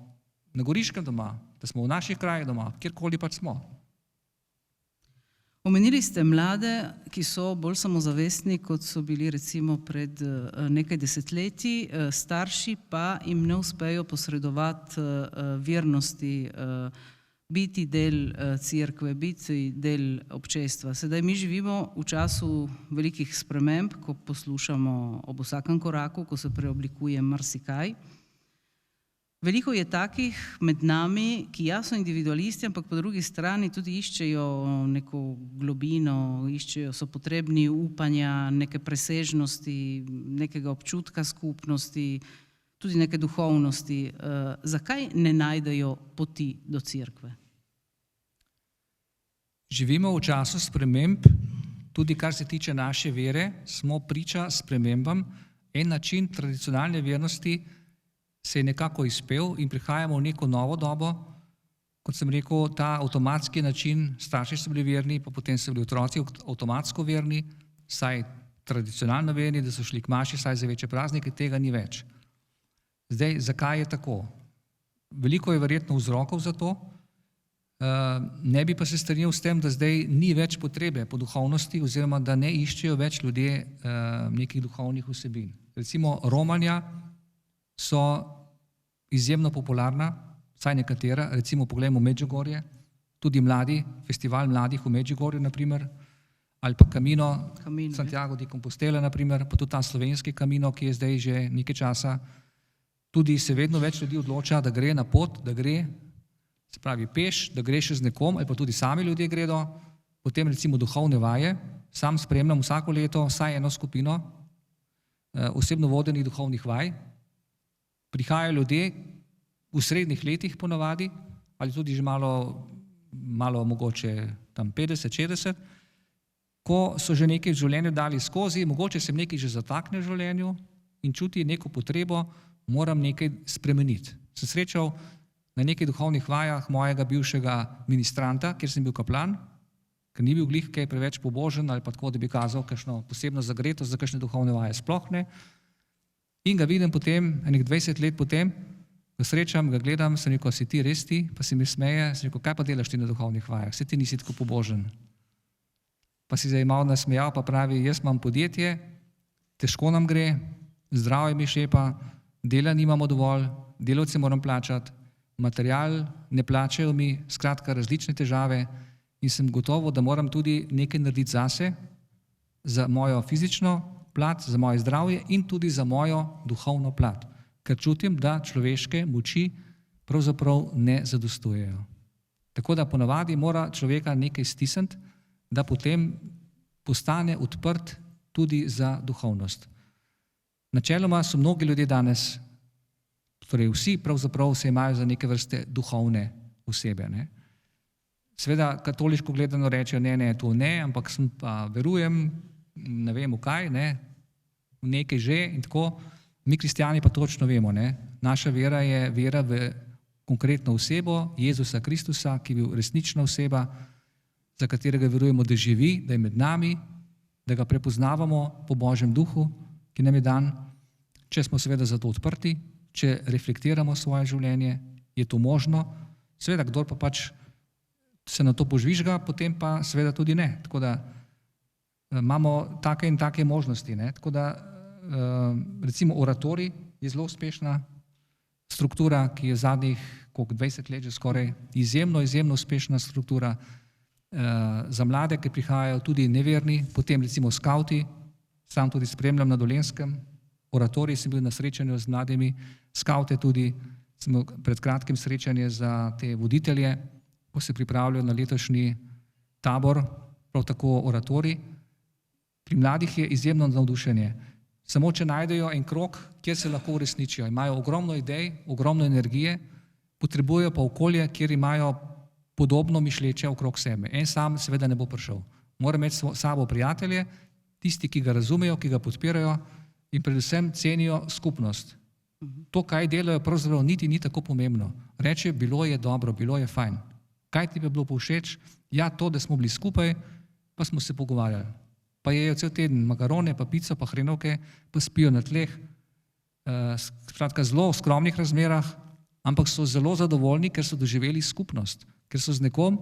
na Goriškem doma, da smo v naših krajih doma, kjerkoli pač smo. Omenili ste mlade, ki so bolj samozavestni, kot so bili recimo pred nekaj desetletji, starši pa jim ne uspejo posredovati vernosti, biti del cerkve, biti del občestva. Sedaj mi živimo v času velikih sprememb, ko poslušamo ob vsakem koraku, ko se preoblikuje marsikaj. Veliko je takih med nami, ki so individualisti, ampak po drugi strani tudi iščejo neko globino, so potrebni upanja, neke presežnosti, nekega občutka skupnosti, tudi neke duhovnosti. Zakaj ne najdejo poti do cerkve? Živimo v času sprememb, tudi kar se tiče naše vere, smo priča spremembam. En način tradicionalne vernosti se je nekako izpel in prihajamo v neko novo dobo. Kot sem rekel, ta avtomatski način, starši so bili verni, pa potem so bili otroci avtomatsko verni, saj tradicionalno verni, da so šli k maši, saj za večje praznike, tega ni več. Zdaj, zakaj je tako? Veliko je verjetno vzrokov za to. Ne bi pa se strinjal s tem, da zdaj ni več potrebe po duhovnosti oziroma da ne iščejo več ljudje nekih duhovnih vsebin. Recimo romanja so izjemno popularna, vsaj nekatera, recimo poglejmo Medžugorje, tudi mladi, festival mladih v Medžugorju, naprimer, ali pa Camino Santiago de Compostela, naprimer, pa tudi ta slovenski Camino, ki je zdaj že nekaj časa, tudi se vedno več ljudi odloča, da gre na pot, da gre, se pravi peš, da gre še z nekom, ali pa tudi sami ljudje gredo, potem recimo duhovne vaje, sam spremljam vsako leto vsaj eno skupino osebno vodenih duhovnih vaj. Prihajajo ljudje v srednjih letih ponavadi, ali tudi že malo mogoče tam 50-60, ko so že nekaj v življenju dali skozi, mogoče se nekaj že zatakne v življenju in čuti neko potrebo, moram nekaj spremeniti. Sem srečal na nekaj duhovnih vajah mojega bivšega ministranta, kjer sem bil kaplan, ker ni bil glih kaj preveč pobožen ali pa tako, da bi kazal kakšno posebno zagretost za kakšne duhovne vaje, sploh ne. In ga vidim potem, enih 20 let potem, ga srečam, ga gledam, sem rekel, si ti res ti? Pa si mi smeje, sem rekel, kaj pa delaš ti na duhovnih vajah? Saj ti nisi tako pobožen. Pa si zdaj malo nasmejal, pa pravi, jaz imam podjetje, težko nam gre, zdravje mi šepa, dela nimamo dovolj, delavce moram plačati, material ne plačajo mi, skratka različne težave in sem gotovo, da moram tudi nekaj narediti zase, za mojo fizično plat, za moje zdravje in tudi za mojo duhovno plat, ker čutim, da človeške moči pravzaprav ne zadostujejo. Tako da ponavadi mora človeka nekaj stisniti, da potem postane odprt tudi za duhovnost. Načeloma so mnogi ljudje danes, torej vsi pravzaprav se imajo za neke vrste duhovne osebe. Ne? Seveda katoliško gledano rečejo, ne, to ne, ampak sem pa verujem, ne vem v kaj, ne, v nekaj že in tako. Mi kristjani pa točno vemo, ne, naša vera je vera v konkretno osebo, Jezusa Kristusa, ki je bil resnična oseba, za katerega verujemo, da živi, da je med nami, da ga prepoznavamo po Božjem duhu, ki nam je dan, če smo seveda za to odprti, če reflektiramo svoje življenje, je to možno, seveda kdor pa pač se na to požvižga, potem pa seveda tudi ne, tako da imamo take in take možnosti, ne? Tako da recimo oratorij je zelo uspešna struktura, ki je zadnjih 20 let že skoraj izjemno uspešna struktura za mlade, ki prihajajo tudi neverni, potem recimo skauti, sam tudi spremljam na Dolenjskem, oratorij sem bil na srečanju z mladimi, skaute tudi, sem pred kratkim srečanje za te voditelje, ko se pripravljajo na letošnji tabor, prav tako oratorij. Pri mladih je izjemno navdušenje. Samo če najdejo en krog, kjer se lahko uresničijo. Imajo ogromno idej, ogromno energije, potrebujejo pa okolje, kjer imajo podobno mišlječe okrog sebe. En sam seveda ne bo prišel. Mora imeti s sabo prijatelje, tisti, ki ga razumejo, ki ga podpirajo in predvsem cenijo skupnost. To, kaj delajo, pravzaprav niti ni tako pomembno. Reče, bilo je dobro, bilo je fajn. Kaj ti bi bilo povšeč? Ja, to, da smo bili skupaj, pa smo se pogovarjali. Pa jejo cel teden makarone, pa pico, pa hrenovke, pa spijo na tleh. Skratka, zelo v skromnih razmerah, ampak so zelo zadovoljni, ker so doživeli skupnost, ker so z nekom,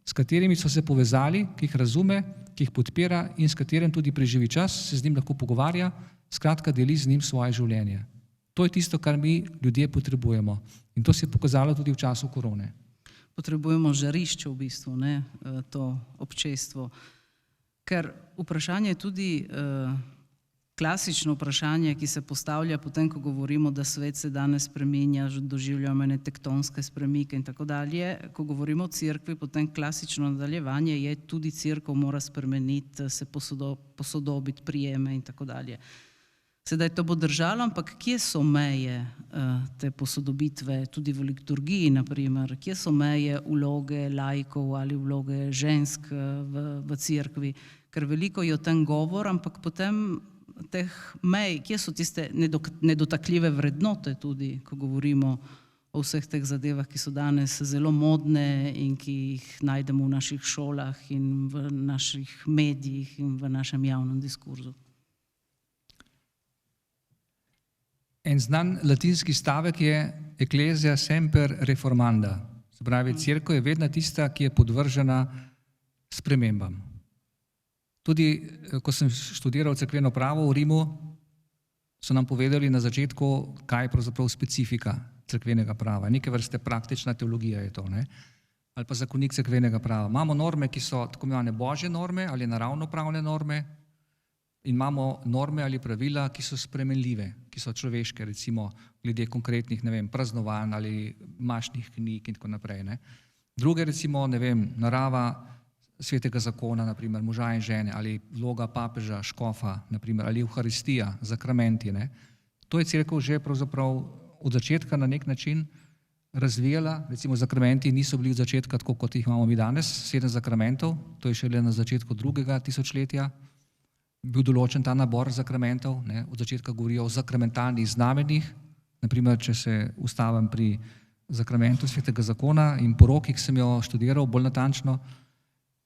s katerimi so se povezali, ki jih razume, ki jih podpira in s katerim tudi preživi čas, se z njim lahko pogovarja, skratka, deli z njim svoje življenje. To je tisto, kar mi ljudje potrebujemo. In to se je pokazalo tudi v času korone. Potrebujemo žarišče v bistvu, ne, to občestvo. Ker vprašanje je tudi klasično vprašanje, ki se postavlja potem, ko govorimo, da svet se danes spreminja, doživljamo ene tektonske spremike in tako dalje. Ko govorimo o cerkvi, potem klasično nadaljevanje je tudi cerkev mora spremeniti, se posodobiti prijeme in tako dalje. Sedaj to bo držalo, ampak kje so meje te posodobitve, tudi v liturgiji, naprimer, kje so meje vloge laikov ali vloge žensk v cerkvi, ker veliko je o tem govor, ampak potem teh mej, kje so tiste nedotakljive vrednote tudi, ko govorimo o vseh teh zadevah, ki so danes zelo modne in ki jih najdemo v naših šolah in v naših medijih in v našem javnem diskurzu. En znan latinski stavek je Ecclesia semper reformanda. Se pravi, cerkev je vedno tista, ki je podvržena spremembam. Tudi, ko sem študiral cerkveno pravo v Rimu, so nam povedali na začetku, kaj je pravzaprav specifika cerkvenega prava. Neke vrste praktična teologija je to, ne? Ali pa zakonik cerkvenega prava. Imamo norme, ki so tako imenovane božje norme ali naravnopravne norme, in imamo norme ali pravila, ki so spremenljive, ki so človeške, recimo glede konkretnih, ne vem, praznovanj ali mašnih knjig in tako naprej, ne. Druge, recimo, ne vem, narava svetega zakona, naprimer, moža in žene, ali vloga papeža, škofa, naprimer, ali evharistija, zakramenti, ne. To je cerkev že pravzaprav od začetka na nek način razvijala, recimo zakramenti niso bili od začetka tako, kot jih imamo mi danes, 7 zakramentov, to je šele na začetku 2. tisočletja, bil določen ta nabor zakramentov, ne, od začetka govorijo o zakramentalnih znamenjih, naprimer, če se ustavim pri zakramentu svetega zakona in poroki, ki sem jo študiral bolj natančno,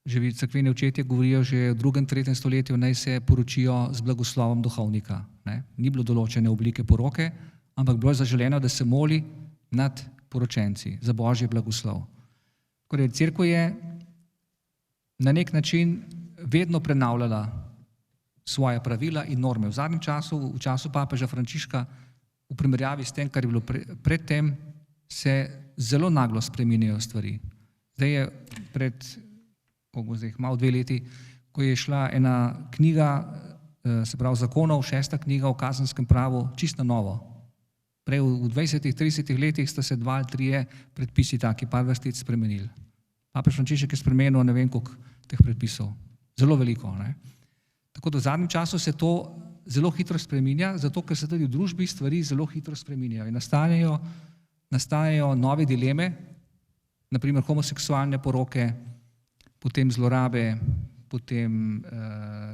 že cerkveni očetje govorijo že v 2. in 3. stoletju, naj se poročijo z blagoslovom duhovnika, ne. Ni bilo določene oblike poroke, ampak bilo je zaželeno, da se moli nad poročenci za božji blagoslov. Torej, cerkev je na nek način vedno prenavljala svoje pravila in norme. V zadnjem času, v času papeža Frančiška, v primerjavi s tem, kar je bilo predtem, se zelo naglo spreminjajo stvari. Zdaj je malo 2 leti, ko je šla ena knjiga, se pravi zakonov, 6. knjiga o kazenskem pravu, čisto novo. Prej v 20-30 letih sta se 2 ali 3 predpisi taki par vrstic spremenili. Papež Frančišek je spremenil ne vem koliko teh predpisov. Zelo veliko, ne. Tako da v zadnjem času se to zelo hitro spreminja, zato ker se tudi v družbi stvari zelo hitro spreminjajo in nastajajo nove dileme, naprimer homoseksualne poroke, potem zlorabe, potem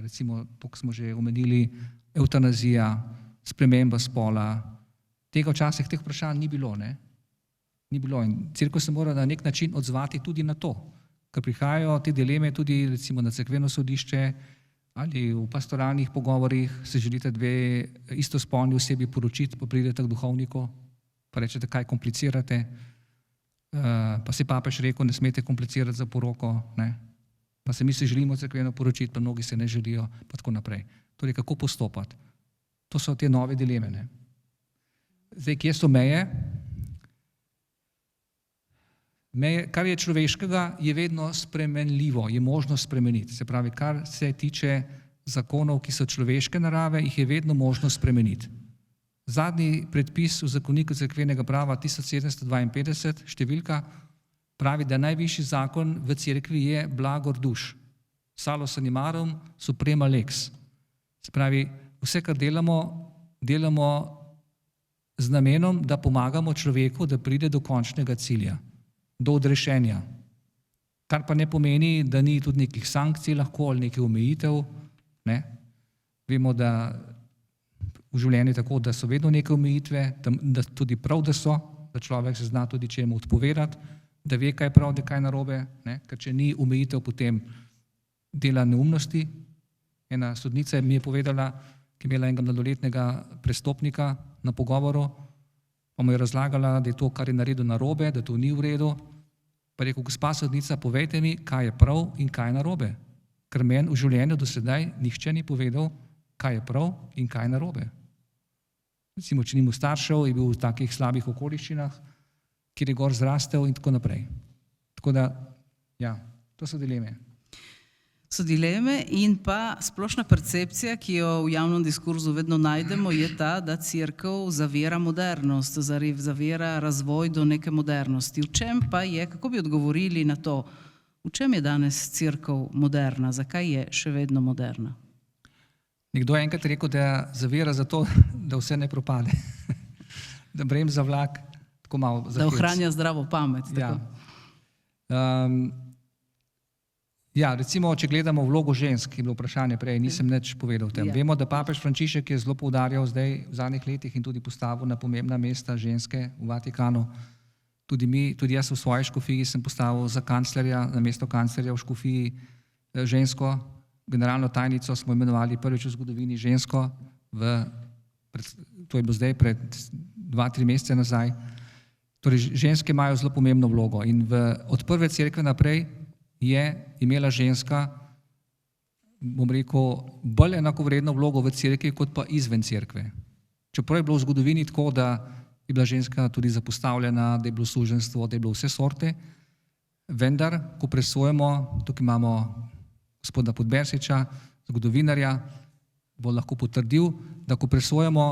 recimo, to, ko smo že omenili, evtanazija, sprememba spola. Tega včasih teh vprašanj ni bilo, ne? Ni bilo in cerkev se mora na nek način odzvati tudi na to, ker prihajajo te dileme tudi recimo na cerkveno sodišče, ali v pastoralnih pogovorih se želite 2 istospolni osebi poročiti, pa pridete k duhovniku, pa rečete, kaj komplicirate, pa si papež rekel, ne smete komplicirati za poroko, ne? Pa se mi se želimo cerkveno poročiti, pa mnogi se ne želijo, pa tako naprej. Torej, kako postopati? To so te nove dileme, ne? Zdaj, kje so meje? Meje, kar je človeškega, je vedno spremenljivo, je možno spremeniti. Se pravi, kar se tiče zakonov, ki so človeške narave, jih je vedno možno spremeniti. Zadnji predpis v zakoniku cerkvenega prava 1752, številka, pravi, da najvišji zakon v cerkvi je blagor duš. Salus animarum suprema lex. Se pravi, vse, kar delamo z namenom, da pomagamo človeku, da pride do končnega cilja, do odrešenja. Kar pa ne pomeni, da ni tudi nekih sankcij lahko ali nekih omejitev, ne. Vemo, da v življenju tako, da so vedno neke omejitve, da tudi prav, da so, da človek se zna tudi čemu odpovedati, da ve, kaj je prav, da kaj narobe, ne? Ker če ni omejitev, potem dela neumnosti. Ena sodnica mi je povedala, ki je imela enega mladoletnega prestopnika na pogovoru, pa mu je razlagala, da je to, kar je naredil narobe, da to ni v redu. Pa je rekel, gospa sodnica, povejte mi, kaj je prav in kaj je narobe. Ker meni v življenju do sedaj nihče ni povedal, kaj je prav in kaj je narobe. Recimo, če ni mu staršev, je bil v takih slabih okoliščinah, kjer je gor zrastel in tako naprej. Tako da, ja, to so dileme. So dileme in pa splošna percepcija, ki jo v javnem diskurzu vedno najdemo, je ta, da Cerkev zavira modernost, zavira razvoj do neke modernosti. V čem pa je, kako bi odgovorili na to, v čem je danes Cerkev moderna, zakaj je še vedno moderna? Nekdo je enkrat rekel, da zavira zato, da vse ne propade. Da bremza vlak tako malo za hec. Da ohranja zdravo pamet. Tako. Ja, recimo, če gledamo vlogo žensk, ki je bilo vprašanje prej, nisem nič povedal o tem. Vemo, da papež Frančišek je zelo poudarjal zdaj v zadnjih letih in tudi postavil na pomembna mesta ženske v Vatikanu. Tudi jaz v svoji škofiji sem postavil za kanclerja, na mesto kanclerja v škofiji žensko. Generalno tajnico smo imenovali prvič v zgodovini žensko, to je bilo zdaj pred 2-3 mesece nazaj. Torej, ženske imajo zelo pomembno vlogo in od prve cerkve naprej je imela ženska, bom rekel, bolj enakovredno vlogo v cerkvi, kot pa izven cerkve. Čeprav je bilo v zgodovini tako, da je bila ženska tudi zapostavljena, da je bilo suženjstvo, da je bilo vse sorte, vendar, ko presojamo, tukaj imamo gospoda Podbersiča, zgodovinarja, bo lahko potrdil, da ko presojamo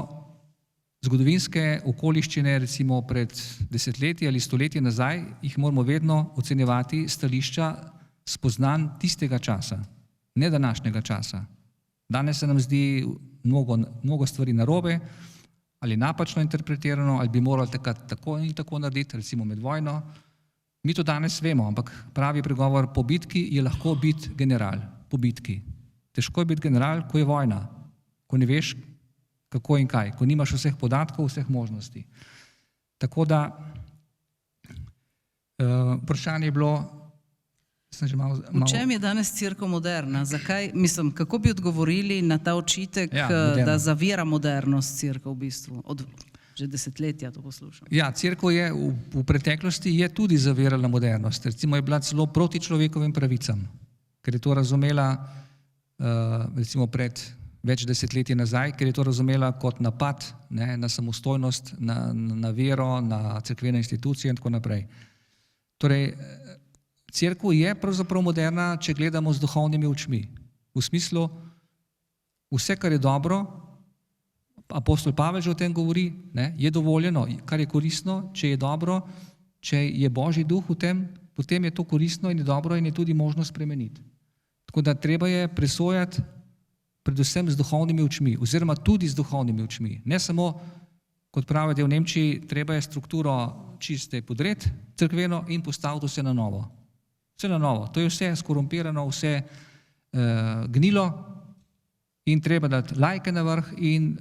zgodovinske okoliščine, recimo pred desetletji ali stoletji nazaj, jih moramo vedno ocenjevati stališča spoznanj tistega časa, ne današnjega časa. Danes se nam zdi mnogo stvari narobe ali napačno interpretirano, ali bi morali tako in tako narediti, recimo med vojno. Mi to danes vemo, ampak pravi pregovor, po bitki je lahko biti general, po bitki. Težko je biti general, ko je vojna, ko ne veš, kako in kaj, ko nimaš vseh podatkov, vseh možnosti. Tako da, vprašanje je bilo, v čem je danes Cerkev moderna? Zakaj, mislim, kako bi odgovorili na ta očitek, da zavira modernost Cerkev v bistvu? Že desetletja to poslušam. Ja, Cerkev je v preteklosti je tudi zavirala modernost. Recimo je bila celo proti človekovim pravicam, ker je to razumela, recimo pred več desetletji nazaj, ker je to razumela kot napad, ne, na samostojnost, na vero, na cerkvene institucije in tako naprej. Torej, Cerkev je pravzaprav moderna, če gledamo z duhovnimi očmi. V smislu, vse, kar je dobro, apostol Pavel že o tem govori, ne, je dovoljeno, kar je koristno, če je dobro, če je Božji duh v tem, potem je to koristno in je dobro in je tudi možno spremeniti. Tako da treba je presojati predvsem z duhovnimi očmi, oziroma tudi z duhovnimi očmi. Ne samo, kot pravijo v Nemčiji, treba je strukturo čiste podreti, cerkveno in postaviti vse na novo. Vse na novo. To je vse skorumpirano, vse gnilo in treba dati lajke na vrh in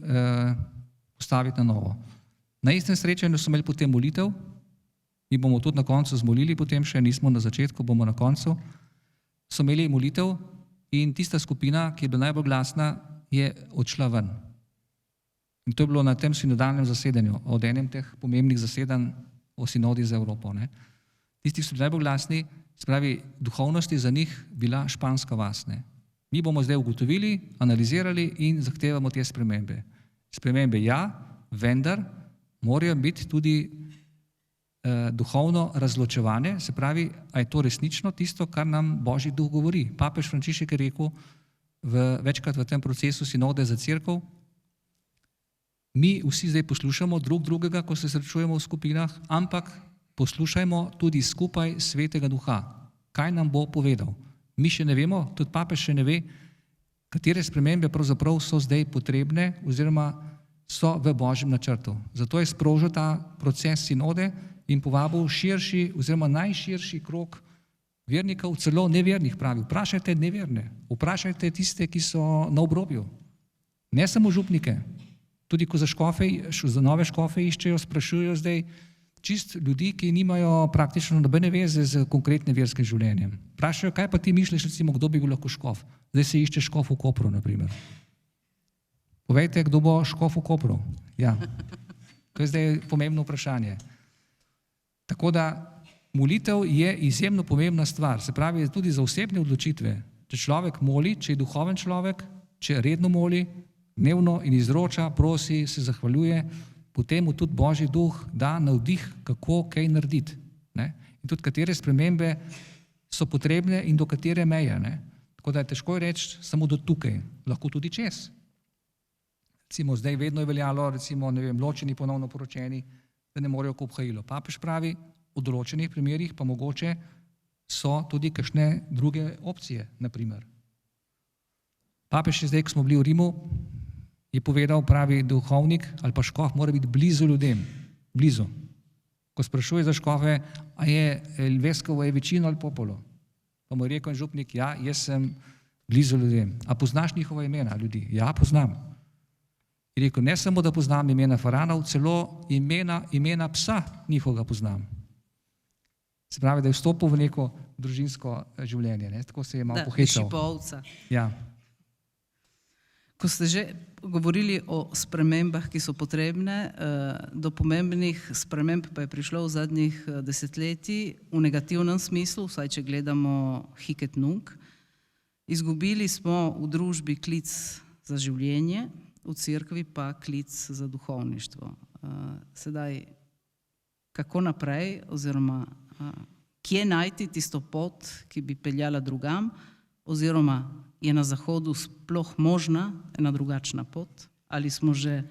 postaviti na novo. Na istem srečanju smo imeli potem molitev in bomo tudi na koncu zmolili, potem še nismo na začetku, bomo na koncu. So imeli molitev in tista skupina, ki je bila najbolj glasna, je odšla ven. In to je bilo na tem sinodalnem zasedanju, od enem teh pomembnih zasedanj o sinodi za Evropo. Ne. Tisti, ki so najbolj glasni, spravi, duhovnost je za njih bila španska vas. Ne. Mi bomo zdaj ugotovili, analizirali in zahtevamo te spremembe. Spremembe ja, vendar morajo biti tudi duhovno razločevanje, se pravi, a je to resnično tisto, kar nam Božji duh govori. Papež Frančišek je rekel večkrat v tem procesu sinode za Cerkev, mi vsi zdaj poslušamo drugega, ko se srečujemo v skupinah, ampak poslušajmo tudi skupaj Svetega Duha. Kaj nam bo povedal? Mi še ne vemo, tudi papež še ne ve, katere spremembe pravzaprav so zdaj potrebne oziroma so v Božjem načrtu. Zato je sprožil ta proces sinode in povabil širši oziroma najširši krog vernikov, celo nevernih, pravi. Vprašajte neverne, vprašajte tiste, ki so na obrobju. Ne samo župnike, Tudi ko za nove škofe iščejo, sprašujejo zdaj čist ljudi, ki nimajo praktično nobene veze z konkretnim verskim življenjem. Vprašajo, kaj pa ti misliš, recimo, kdo bi bil lahko škof? Zdaj se išče škof v Kopru, na primer. Povejte, kdo bo škof v Kopru? Ja. To je zdaj pomembno vprašanje. Tako da molitev je izjemno pomembna stvar, se pravi tudi za osebne odločitve. Če človek moli, če je duhoven človek, če redno moli, dnevno in izroča, prosi, se zahvaljuje, potem mu tudi Božji duh da navdih, kako kaj narediti. Ne? In tudi katere spremembe so potrebne in do katere meje. Ne? Tako da je težko reči samo do tukaj, lahko tudi čez. Recimo zdaj vedno je veljalo, recimo, ne vem, ločeni ponovno poročeni, da ne morejo kot obhajilo. Papež pravi, v določenih primerih pa mogoče so tudi kakšne druge opcije, na primer. Papež je zdaj, ko smo bili v Rimu, je povedal, pravi duhovnik ali pa škof mora biti blizu ljudem, blizu. Ko sprašuje za škofe, a je il vescovo je večino ali popolo? Pa mu je rekel župnik, ja, jaz sem blizu ljudem. A poznaš njihova imena ljudi? Ja, poznam. Je rekel, ne samo, da poznam imena faranov, celo imena psa njihovega poznam. Se pravi, da je vstopil v neko družinsko življenje. Ne? Tako se je malo pohečal. Ja. Ko ste že govorili o spremembah, ki so potrebne, do pomembnih sprememb pa je prišlo v zadnjih desetletjih v negativnem smislu, vsaj če gledamo hic et nunc. Izgubili smo v družbi klic za življenje, v cerkvi pa klic za duhovništvo. Sedaj, kako naprej, oziroma kje najti tisto pot, ki bi peljala drugam, oziroma je na Zahodu sploh možna ena drugačna pot, ali smo že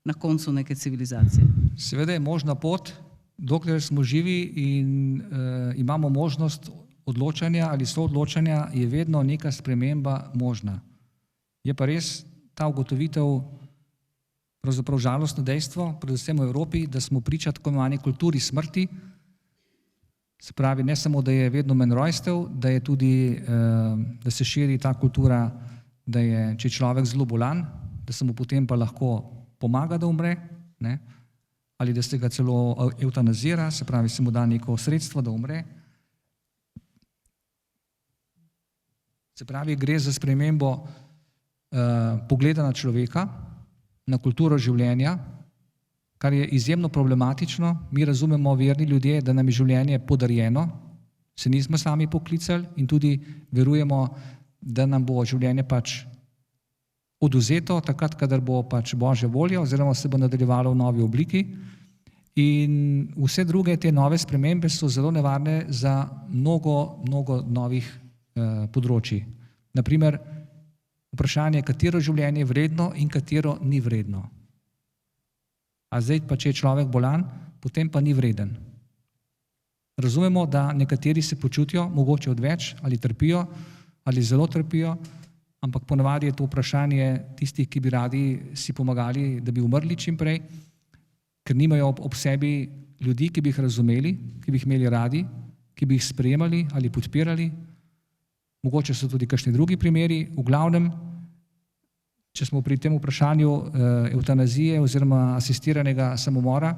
na koncu neke civilizacije? Seveda je možna pot, dokler smo živi in imamo možnost odločanja ali soodločanja, je vedno neka sprememba možna. Je pa res ta ugotovitev pravzaprav žalostno dejstvo, predvsem v Evropi, da smo priča tako imenovani kulturi smrti. Se pravi, ne samo, da je vedno manj rojstev, da je tudi, da se širi ta kultura, da je, če je človek zelo bolan, da se mu potem pa lahko pomaga, da umre, ne? Ali da se ga celo evtanazira, se pravi, se mu da neko sredstvo, da umre. Se pravi, gre za spremembo pogleda na človeka, na kulturo življenja, kar je izjemno problematično. Mi razumemo, verni ljudje, da nam je življenje podarjeno, se nismo sami poklicali in tudi verujemo, da nam bo življenje pač oduzeto, takrat, kadar bo pač Božja volja oziroma se bo nadaljevalo v novi obliki. In vse druge te nove spremembe so zelo nevarne za mnogo novih področji. Naprimer, vprašanje, katero življenje je vredno in katero ni vredno. A zdaj pa, če je človek bolan, potem pa ni vreden. Razumemo, da nekateri se počutijo mogoče odveč ali trpijo ali zelo trpijo, ampak ponavadi je to vprašanje tistih, ki bi radi si pomagali, da bi umrli čim prej, ker nimajo ob sebi ljudi, ki bi jih razumeli, ki bi jih imeli radi, ki bi jih sprejemali ali podpirali. Mogoče so tudi kakšni drugi primeri. V glavnem, če smo pri tem vprašanju evtanazije oziroma asistiranega samomora,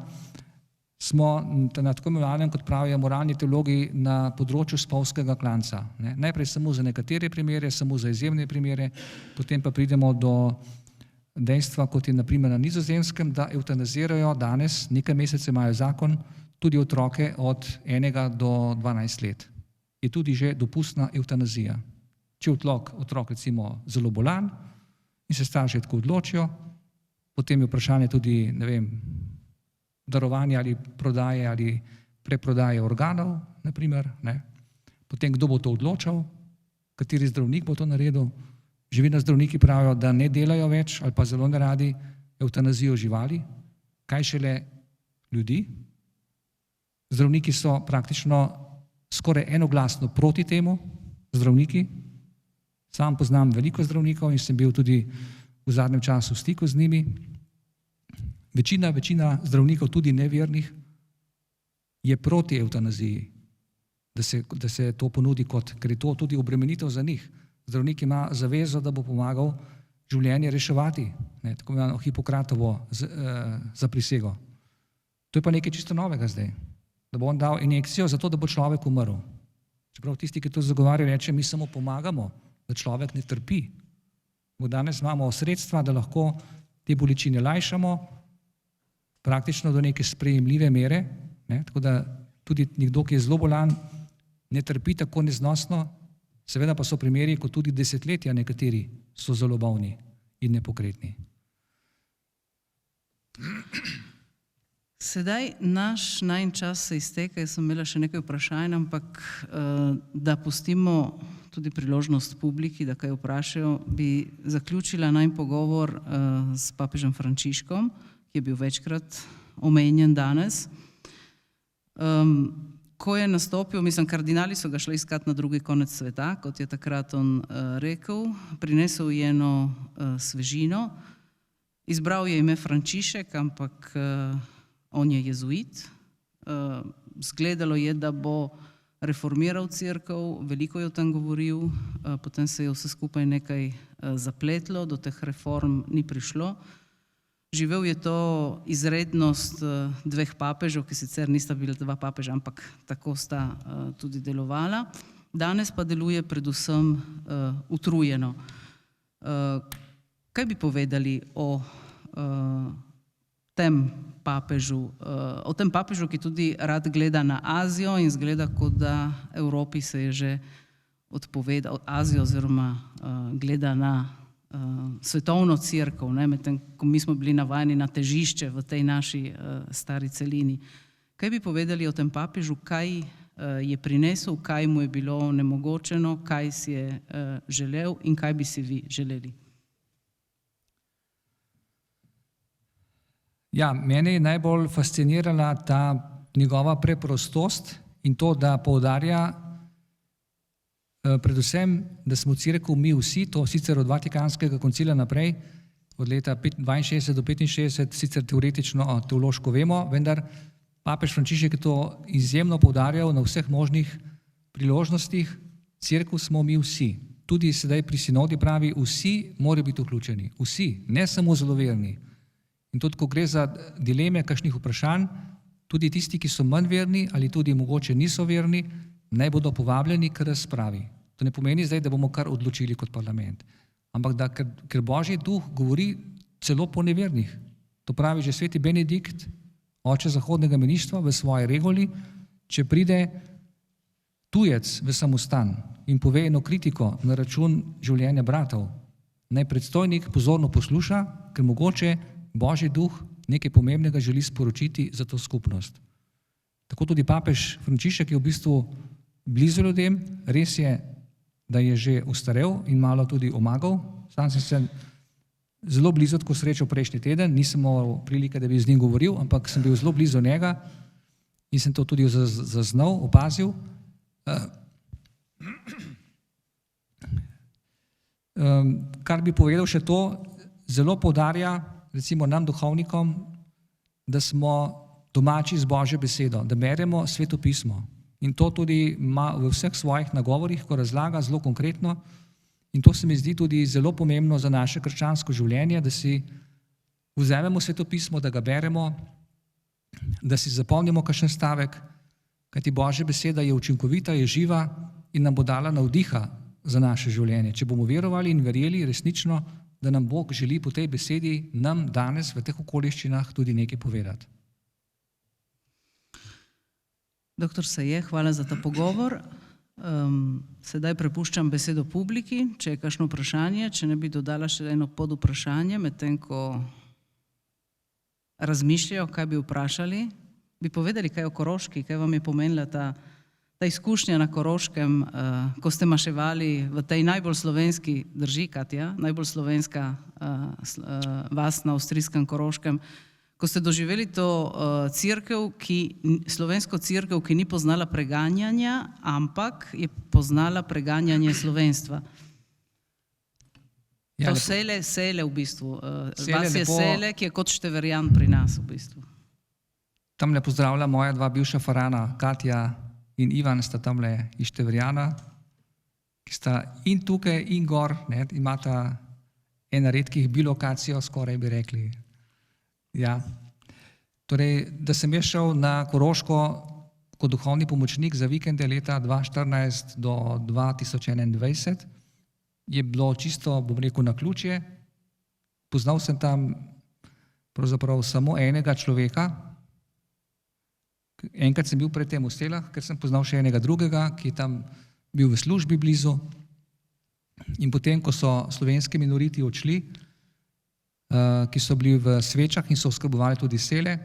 smo na tako imenovanem, kot pravijo moralni teologi, na področju spolskega klanca. Najprej samo za nekatere primere, samo za izjemne primere, potem pa pridemo do dejstva, kot je na primer na Nizozemskem, da evtanazirajo danes, nekaj mesecev imajo zakon, tudi otroke od 1 do 12 let. Je tudi že dopustna evtanazija. Če otrok recimo zelo bolan in se starši tako odločijo, potem je vprašanje tudi, ne vem, darovanja ali prodaje ali preprodaje organov, na primer, ne. Potem kdo bo to odločal, kateri zdravnik bo to naredil. Živilni zdravniki pravijo, da ne delajo več ali pa zelo neradi evtanazijo živali, kaj šele ljudi. Zdravniki so praktično skoraj enoglasno proti temu, zdravniki. Sam poznam veliko zdravnikov in sem bil tudi v zadnjem času v stiku z njimi. Večina zdravnikov, tudi nevernih, je proti evtanaziji, da se to ponudi kot, ker je to tudi obremenitev za njih. Zdravnik ima zavezo, da bo pomagal življenje reševati, tako imenovano Hipokratovo zaprisego. To je pa nekaj čisto novega zdaj, da bo on dal injekcijo zato, da bo človek umrl. Čeprav tisti, ki to zagovarjajo, reče, mi samo pomagamo, da človek ne trpi. Bo danes imamo sredstva, da lahko te bolečine lajšamo praktično do neke sprejemljive mere, tako da tudi nekdo, ki je zelo bolan, ne trpi tako neznosno, seveda pa so primeri, ko tudi desetletja nekateri so zelo bolni in nepokretni. Sedaj naš najin čas se izteka, jaz sem imela še nekaj vprašanj, ampak da pustimo tudi priložnost publiki, da kaj vprašajo, bi zaključila najin pogovor s papežem Frančiškom, ki je bil večkrat omenjen danes. Ko je nastopil, mislim, kardinali so ga šli iskat na drugi konec sveta, kot je takrat on rekel, prinesel je eno svežino, izbral je ime Frančišek, ampak on je jezuit. Zgledalo je, da bo reformiral cerkev, veliko je o tem govoril, potem se je vse skupaj nekaj zapletlo, do teh reform ni prišlo. Živel je to izrednost dveh papežev, ki sicer nista bila dva papeža, ampak tako sta tudi delovala. Danes pa deluje predvsem utrujeno. Kaj bi povedali o tem papežu, ki tudi rad gleda na Azijo in zgleda, kot da Evropi se je že odpovedal Azijo oziroma gleda na svetovno cerkev, medtem ko mi smo bili navajeni na težišče v tej naši stari celini. Kaj bi povedali o tem papežu, kaj je prinesel, kaj mu je bilo onemogočeno, kaj si je želel in kaj bi si vi želeli? Ja, mene je najbolj fascinirala ta njegova preprostost in to, da poudarja predvsem, da smo cerkev mi vsi, to sicer od Vatikanskega koncila naprej, od leta 62 do 65, sicer teoretično, teološko vemo, vendar papež Frančišek je to izjemno poudarjal na vseh možnih priložnostih, cerkev smo mi vsi. Tudi sedaj pri sinodi pravi, vsi morajo biti vključeni, vsi, ne samo zelo verni. In tudi, ko gre za dileme kakšnih vprašanj, tudi tisti, ki so manj verni ali tudi mogoče niso verni, naj bodo povabljeni k razpravi. To ne pomeni zdaj, da bomo kar odločili kot parlament, ampak da, ker Božji duh govori celo po nevernih. To pravi že sveti Benedikt, oče zahodnega meništva, v svoji reguli, če pride tujec v samostan in pove eno kritiko na račun življenja bratov, naj predstojnik pozorno posluša, ker mogoče Božji duh nekaj pomembnega želi sporočiti za to skupnost. Tako tudi papež Frančišek je v bistvu blizu ljudem, res je, da je že ostarel in malo tudi omagal. Sam sem se zelo blizu tako srečal prejšnji teden, nisem imel prilike, da bi z njim govoril, ampak sem bil zelo blizu njega in sem to tudi zaznal, opazil. Kar bi povedal še to, zelo poudarja recimo nam duhovnikom, da smo domači z Božjo besedo, da beremo Sveto pismo. In to tudi ima v vseh svojih nagovorih, ko razlaga zelo konkretno. In to se mi zdi tudi zelo pomembno za naše krščansko življenje, da si vzamemo Sveto pismo, da ga beremo, da si zapomnimo kakšen stavek, kajti Božja beseda je učinkovita, je živa in nam bo dala navdiha za naše življenje. Če bomo verovali in verjeli resnično, da nam Bog želi po tej besedi nam danes v teh okoliščinah tudi nekaj povedati. Doktor Saje, hvala za ta pogovor. Sedaj prepuščam besedo publiki, če je kakšno vprašanje, če ne bi dodala še eno podvprašanje, medtem ko razmišljajo, kaj bi vprašali. Bi povedali kaj o Koroški, kaj vam je pomenila ta izkušnja na Koroškem, ko ste maševali v tej najbolj slovenski, drži Katja, najbolj slovenska vas na avstrijskem Koroškem, ko ste doživeli to slovensko cerkev, ki ni poznala preganjanja, ampak je poznala preganjanje slovenstva. To sele v bistvu. Vas je sele, ki je kot Števerjan pri nas v bistvu. Tamle pozdravlja moja dva bivša farana, Katja in Ivan sta tamle iz Števerjana, ki sta in tukaj in gor, imata ena redkih bilokacijo, skoraj bi rekli. Ja. Torej, da sem jaz šel na Koroško kot duhovni pomočnik za vikende leta 2014 do 2021, je bilo čisto, bom rekel, naključje. Poznal sem tam pravzaprav samo enega človeka. Enkrat sem bil predtem v Stelah, ker sem poznal še enega drugega, ki je tam bil v službi blizu. In potem, ko so slovenski minoriti odšli, ki so bili v Svečah in so oskrbovali tudi Sele,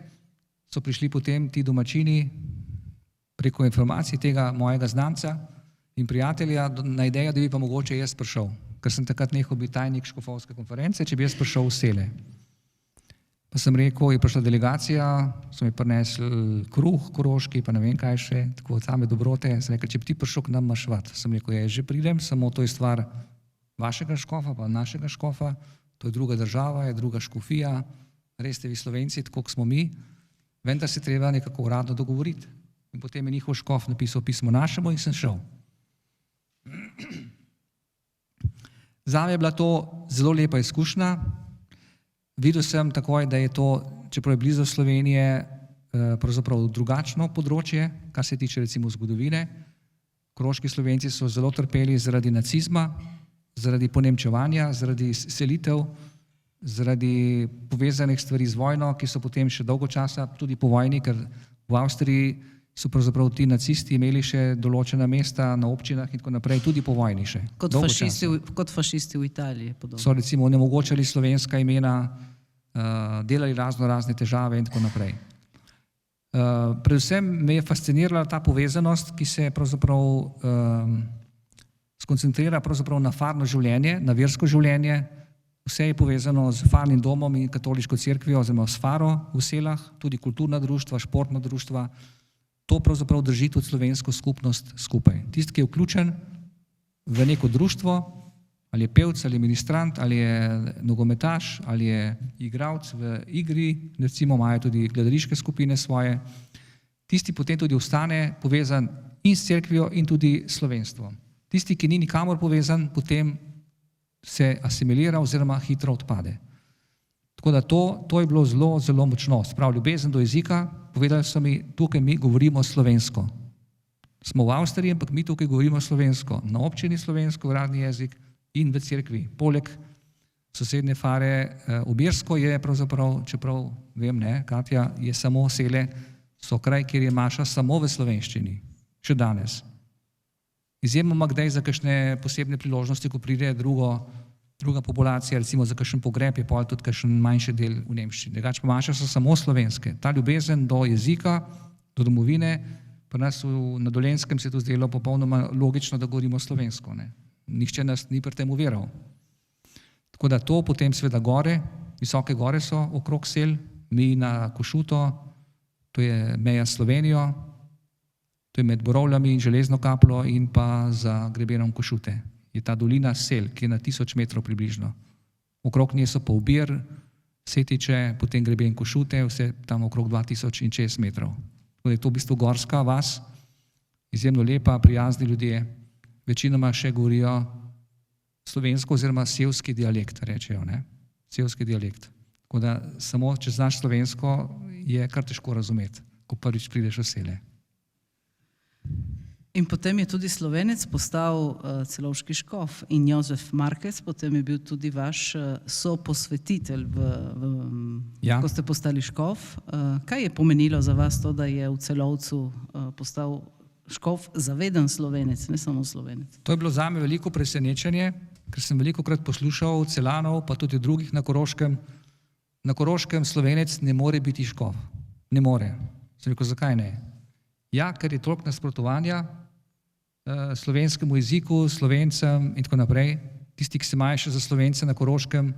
so prišli potem ti domačini preko informacij tega mojega znanca in prijatelja na idejo, da bi pa mogoče jaz prišel, ker sem takrat nehal biti tajnik škofovske konference, če bi jaz prišel v Sele. Pa sem rekel, je prišla delegacija, so mi prinesli kruh koroški, pa ne vem kaj še, tako same dobrote. Sem rekel, če bi ti prišel k nam mašvat. Sem rekel, že pridem, samo to je stvar vašega škofa, pa našega škofa, to je druga država, je druga škofija, res ste vi Slovenci, tako kot smo mi, vendar se treba nekako uradno dogovoriti. In potem je njihov škof napisal pismo našemu in sem šel. Zame je bila to zelo lepa izkušnja. Videl sem takoj, da je to, čeprav je blizu Slovenije, pravzaprav drugačno področje, kar se tiče recimo zgodovine. Koroški Slovenci so zelo trpeli zaradi nacizma, zaradi ponemčevanja, zaradi selitev, zaradi povezanih stvari z vojno, ki so potem še dolgo časa tudi po vojni, ker v Avstriji so pravzaprav ti nacisti imeli še določena mesta na občinah in tako naprej, tudi po vojni še. Kot fašisti v Italiji. Podobno. So recimo onemogočali slovenska imena, delali razne težave in tako naprej. Predvsem me je fascinirala ta povezanost, ki se pravzaprav skoncentrira pravzaprav na farno življenje, na versko življenje. Vse je povezano z farnim domom in katoliško cerkvijo, oziroma s faro v Selah, tudi kulturna društva, športna društva. To pravzaprav drži tudi slovensko skupnost skupaj. Tisti, ki je vključen v neko društvo, ali je pevc, ali je ministrant, ali je nogometaš, ali je igralec v igri, recimo imajo tudi gledališke skupine svoje, tisti potem tudi ostane povezan in s cerkvijo in tudi s slovenstvom. Tisti, ki ni nikamor povezan, potem se asimilira oziroma hitro odpade. Tako da to je bilo zelo močno. Sprav ljubezen do jezika, povedali so mi, tukaj mi govorimo slovensko. Smo v Avstriji, ampak mi tukaj govorimo slovensko. Na občini slovensko, uradni jezik in v cerkvi. Poleg sosednje fare Ubirsko je pravzaprav, čeprav vem, ne, Katja, je samo Sele, so kraj, kjer je maša samo v slovenščini. Še danes. Izjemoma kdaj za kakšne posebne priložnosti, ko pride druga populacija, recimo za kakšen pogreb, je pol tudi kakšen manjši del v nemščini. Drugače pa maše so samo slovenske. Ta ljubezen do jezika, do domovine, pri nas na Dolenjskem se je to zdelo popolnoma logično, da govorimo slovensko. Ne? Nihče nas ni pri tem uveral. Tako da to potem seveda gore, visoke gore so okrog Sel, mi na Košuto, to je meja s Slovenijo, to je med Borovljami in Železno kaplo in pa za grebenom Košute. Je ta dolina Sel, ki je na 1000 metrov približno. Okrog nje so pa Ubir, Setiče, potem greben Košute, vse tam okrog 2006 metrov. Tako da je to v bistvu gorska vas, izjemno lepa, prijazni ljudje, večinoma še govorijo slovensko oziroma sevski dialekt, rečejo, ne? Sevski dialekt. Tako da samo, če znaš slovensko, je kar težko razumeti, ko prvič prideš v Sele. In potem je tudi Slovenec postal celovški škof in Jozef Markec, potem je bil tudi vaš soposvetitelj, ko ste postali škof. Kaj je pomenilo za vas to, da je v Celovcu postal škof zaveden Slovenec, ne samo Slovenec? To je bilo zame veliko presenečenje, ker sem velikokrat poslušal Celanov, pa tudi drugih na Koroškem. Na Koroškem Slovenec ne more biti škof. Ne more. Sem rekel, zakaj ne? Ja, ker je toliko nasprotovanja slovenskemu jeziku, Slovencem in tako naprej. Tisti, ki se imajo še za Slovence na Koroškem,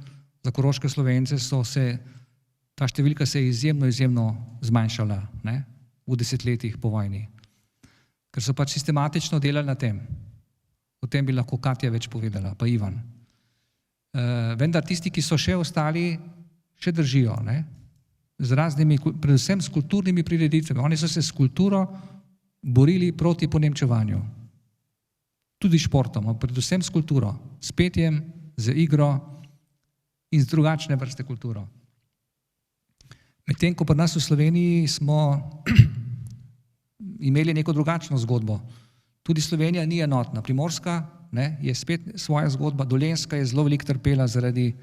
za koroške Slovence, ta številka se je izjemno zmanjšala, ne, v desetletjih po vojni. Ker so pač sistematično delali na tem. O tem bi lahko Katja več povedala, pa Ivan. Vendar tisti, ki so še ostali, še držijo, ne, z raznimi, predvsem s kulturnimi prireditvami. Oni so se s kulturo borili proti ponemčevanju. Tudi športom, predvsem s kulturo, s petjem, z igro, in z drugačne vrste kulturo. Medtem ko pri nas v Sloveniji smo imeli neko drugačno zgodbo. Tudi Slovenija ni enotna. Primorska je spet svoja zgodba, Dolenjska je zelo veliko trpela zaradi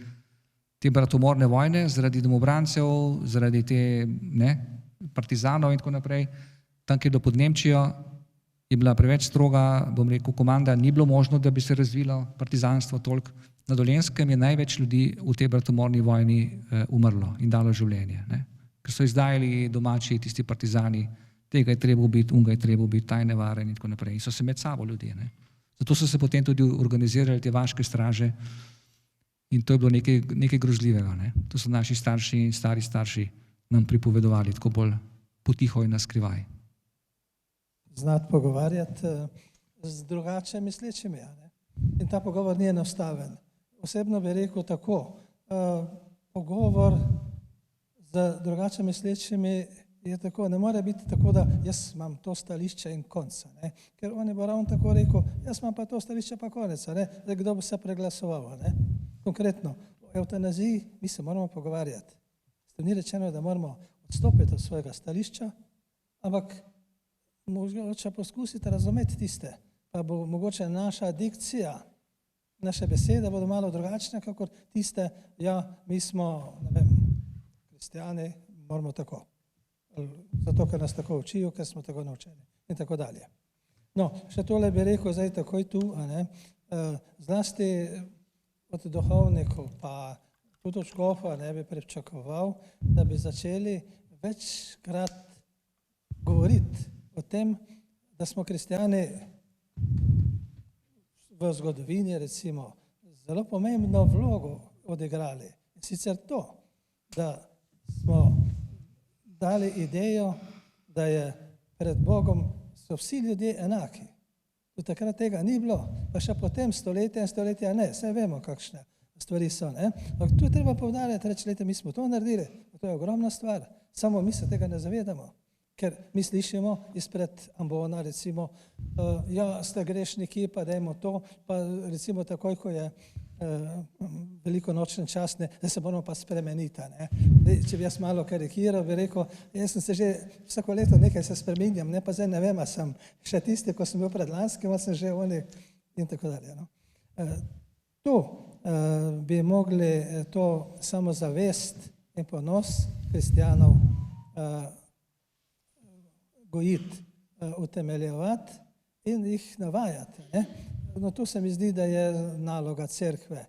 te bratomorne vojne, zaradi domobrancev, zaradi te partizanov in tako naprej. Tam, kjer do pod Nemčijo je bila preveč stroga, bom rekel, komanda, ni bilo možno, da bi se razvilo partizanstvo toliko. Na Dolenjskem je največ ljudi v tej bratomorni vojni umrlo in dalo življenje. Ker so izdajali domači tisti partizani, tega je treba ubiti, unga je treba ubiti, ta je nevaren in tako naprej. In so se med sabo ljudje. Zato so se potem tudi organizirali te vaške straže in to je bilo nekaj grozljivega. To so naši starši in stari starši nam pripovedovali, tako bolj potiho in na skrivaj. Znati pogovarjati z drugače mislečimi. In ta pogovor ni enostaven. Osebno bi rekel tako, pogovor z drugače mislečimi je tako, ne more biti tako, da jaz imam to stališče in konca. Ker on je bo ravno tako rekel, jaz imam pa to stališče pa konec. Da kdo bo se preglasoval. Konkretno, o evtanaziji mi se moramo pogovarjati. Ni rečeno, da moramo odstopiti od svojega stališča, ampak mogoče poskusiti razumeti tiste, pa bo mogoče naša dikcija, naše besede bodo malo drugačne, kakor tiste, ja, mi smo, ne vem, kristijani, moramo tako. Zato, ker nas tako učijo, ker smo tako naučeni in tako dalje. No, še tole bi rekel zdaj takoj tu, zlasti od duhovnikov, pa tudi od škofov ne bi pričakoval, da bi začeli večkrat govoriti o tem, da smo kristijani v zgodovini recimo zelo pomembno vlogo odigrali. In sicer to, da smo dali idejo, da je pred Bogom so vsi ljudje enaki. Do takrat tega ni bilo, pa še potem stoletja in stoletja ne. Saj vemo, kakšne stvari so. Ampak tu je treba poudarjati, reči, mi smo to naredili, to je ogromna stvar, samo mi se tega ne zavedamo. Ker mi slišimo izpred ambona, recimo, ja, ste grešniki, pa dajmo to, pa recimo takoj, ko je veliko nočen čas, da se moramo pa spremeniti. Če bi jaz malo karikiral, bi rekel, jaz sem se že vsako leto nekaj se spreminjam, pa zdaj ne vem, a sem še tisti, ko sem bil predlanskim, a sem že oni in tako dalje. Tu bi mogli to samozavest in ponos kristijanov gojiti, utemeljevati in jih navajati. No, tu se mi zdi, da je naloga cerkve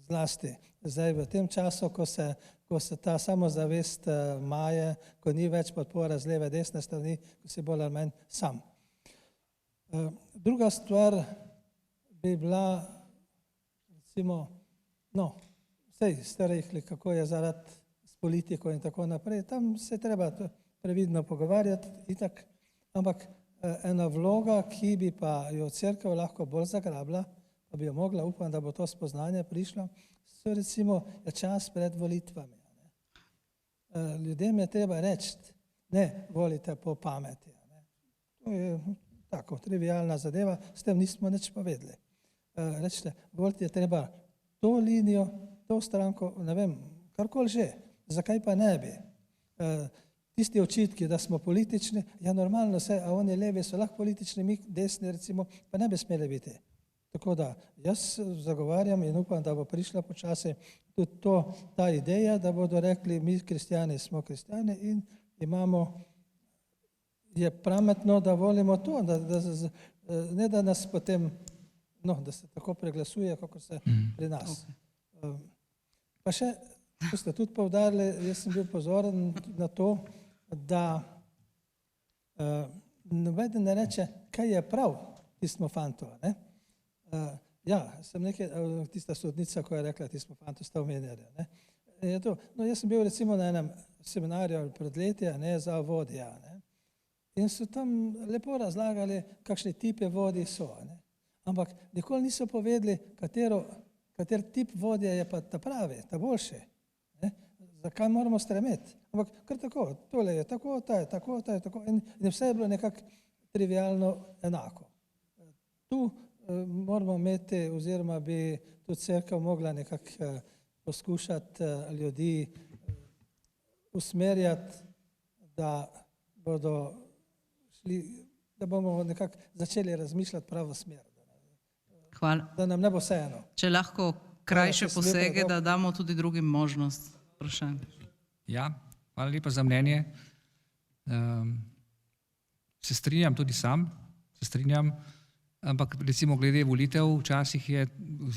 zlasti zdaj v tem času, ko se ta samozavest maje, ko ni več podpora z leve, desne strani, ko si bolj ali manj sam. Druga stvar bi bila, recimo, sej ste rekli, kako je zaradi s politiko in tako naprej, tam se treba previdno pogovarjati, itak, ampak ena vloga, ki bi pa jo cerkev lahko bolj zagrabila, pa bi jo mogla, upam, da bo to spoznanje prišlo, so recimo čas pred volitvami. Ljudem je treba reči, ne volite po pameti. To je tako trivialna zadeva, s tem nismo nič povedali. Rečite, voliti je treba to linijo, to stranko, ne vem, karkoli že, zakaj pa ne bi? Tisti očitki, da smo politični, ja normalno se, a oni levi so lahko politični, mi desni recimo, pa ne bi smeli biti. Tako da jaz zagovarjam in upam, da bo prišla počasi tudi ta ideja, da bodo rekli, mi kristijani smo kristijani in imamo, je pametno, da volimo to, ne da nas potem, da se tako preglasuje, kako se pri nas. Pa še, ko ste tudi poudarili, jaz sem bil pozoren na to, da nobeden ne reče, kaj je prav tismo fanto. Ja, sem nekaj, tista sodnica, ko je rekla, tismo fanto sta omenjali. Jaz sem bil recimo na enem seminarju pred leti za vodja. In so tam lepo razlagali, kakšne tipe vodij so. Ampak nikoli niso povedali, kater tip vodja je pa ta pravi, ta boljši. Zakaj moramo stremeti? Ampak kar tako, tole je tako, ta je tako, ta je tako in vse je bilo nekako trivialno enako. Tu moramo imeti, oziroma bi tudi cerkev mogla nekako poskušati ljudi usmerjati, da bomo nekako začeli razmišljati pravo smer, Hvala. da nam ne bo vseeno. Če lahko krajše Hvala, če si lepo posege, dal. da damo tudi drugim možnost. Vprašanje. Ja, hvala lepa za mnenje. Se strinjam tudi sam, ampak recimo glede volitev, včasih je,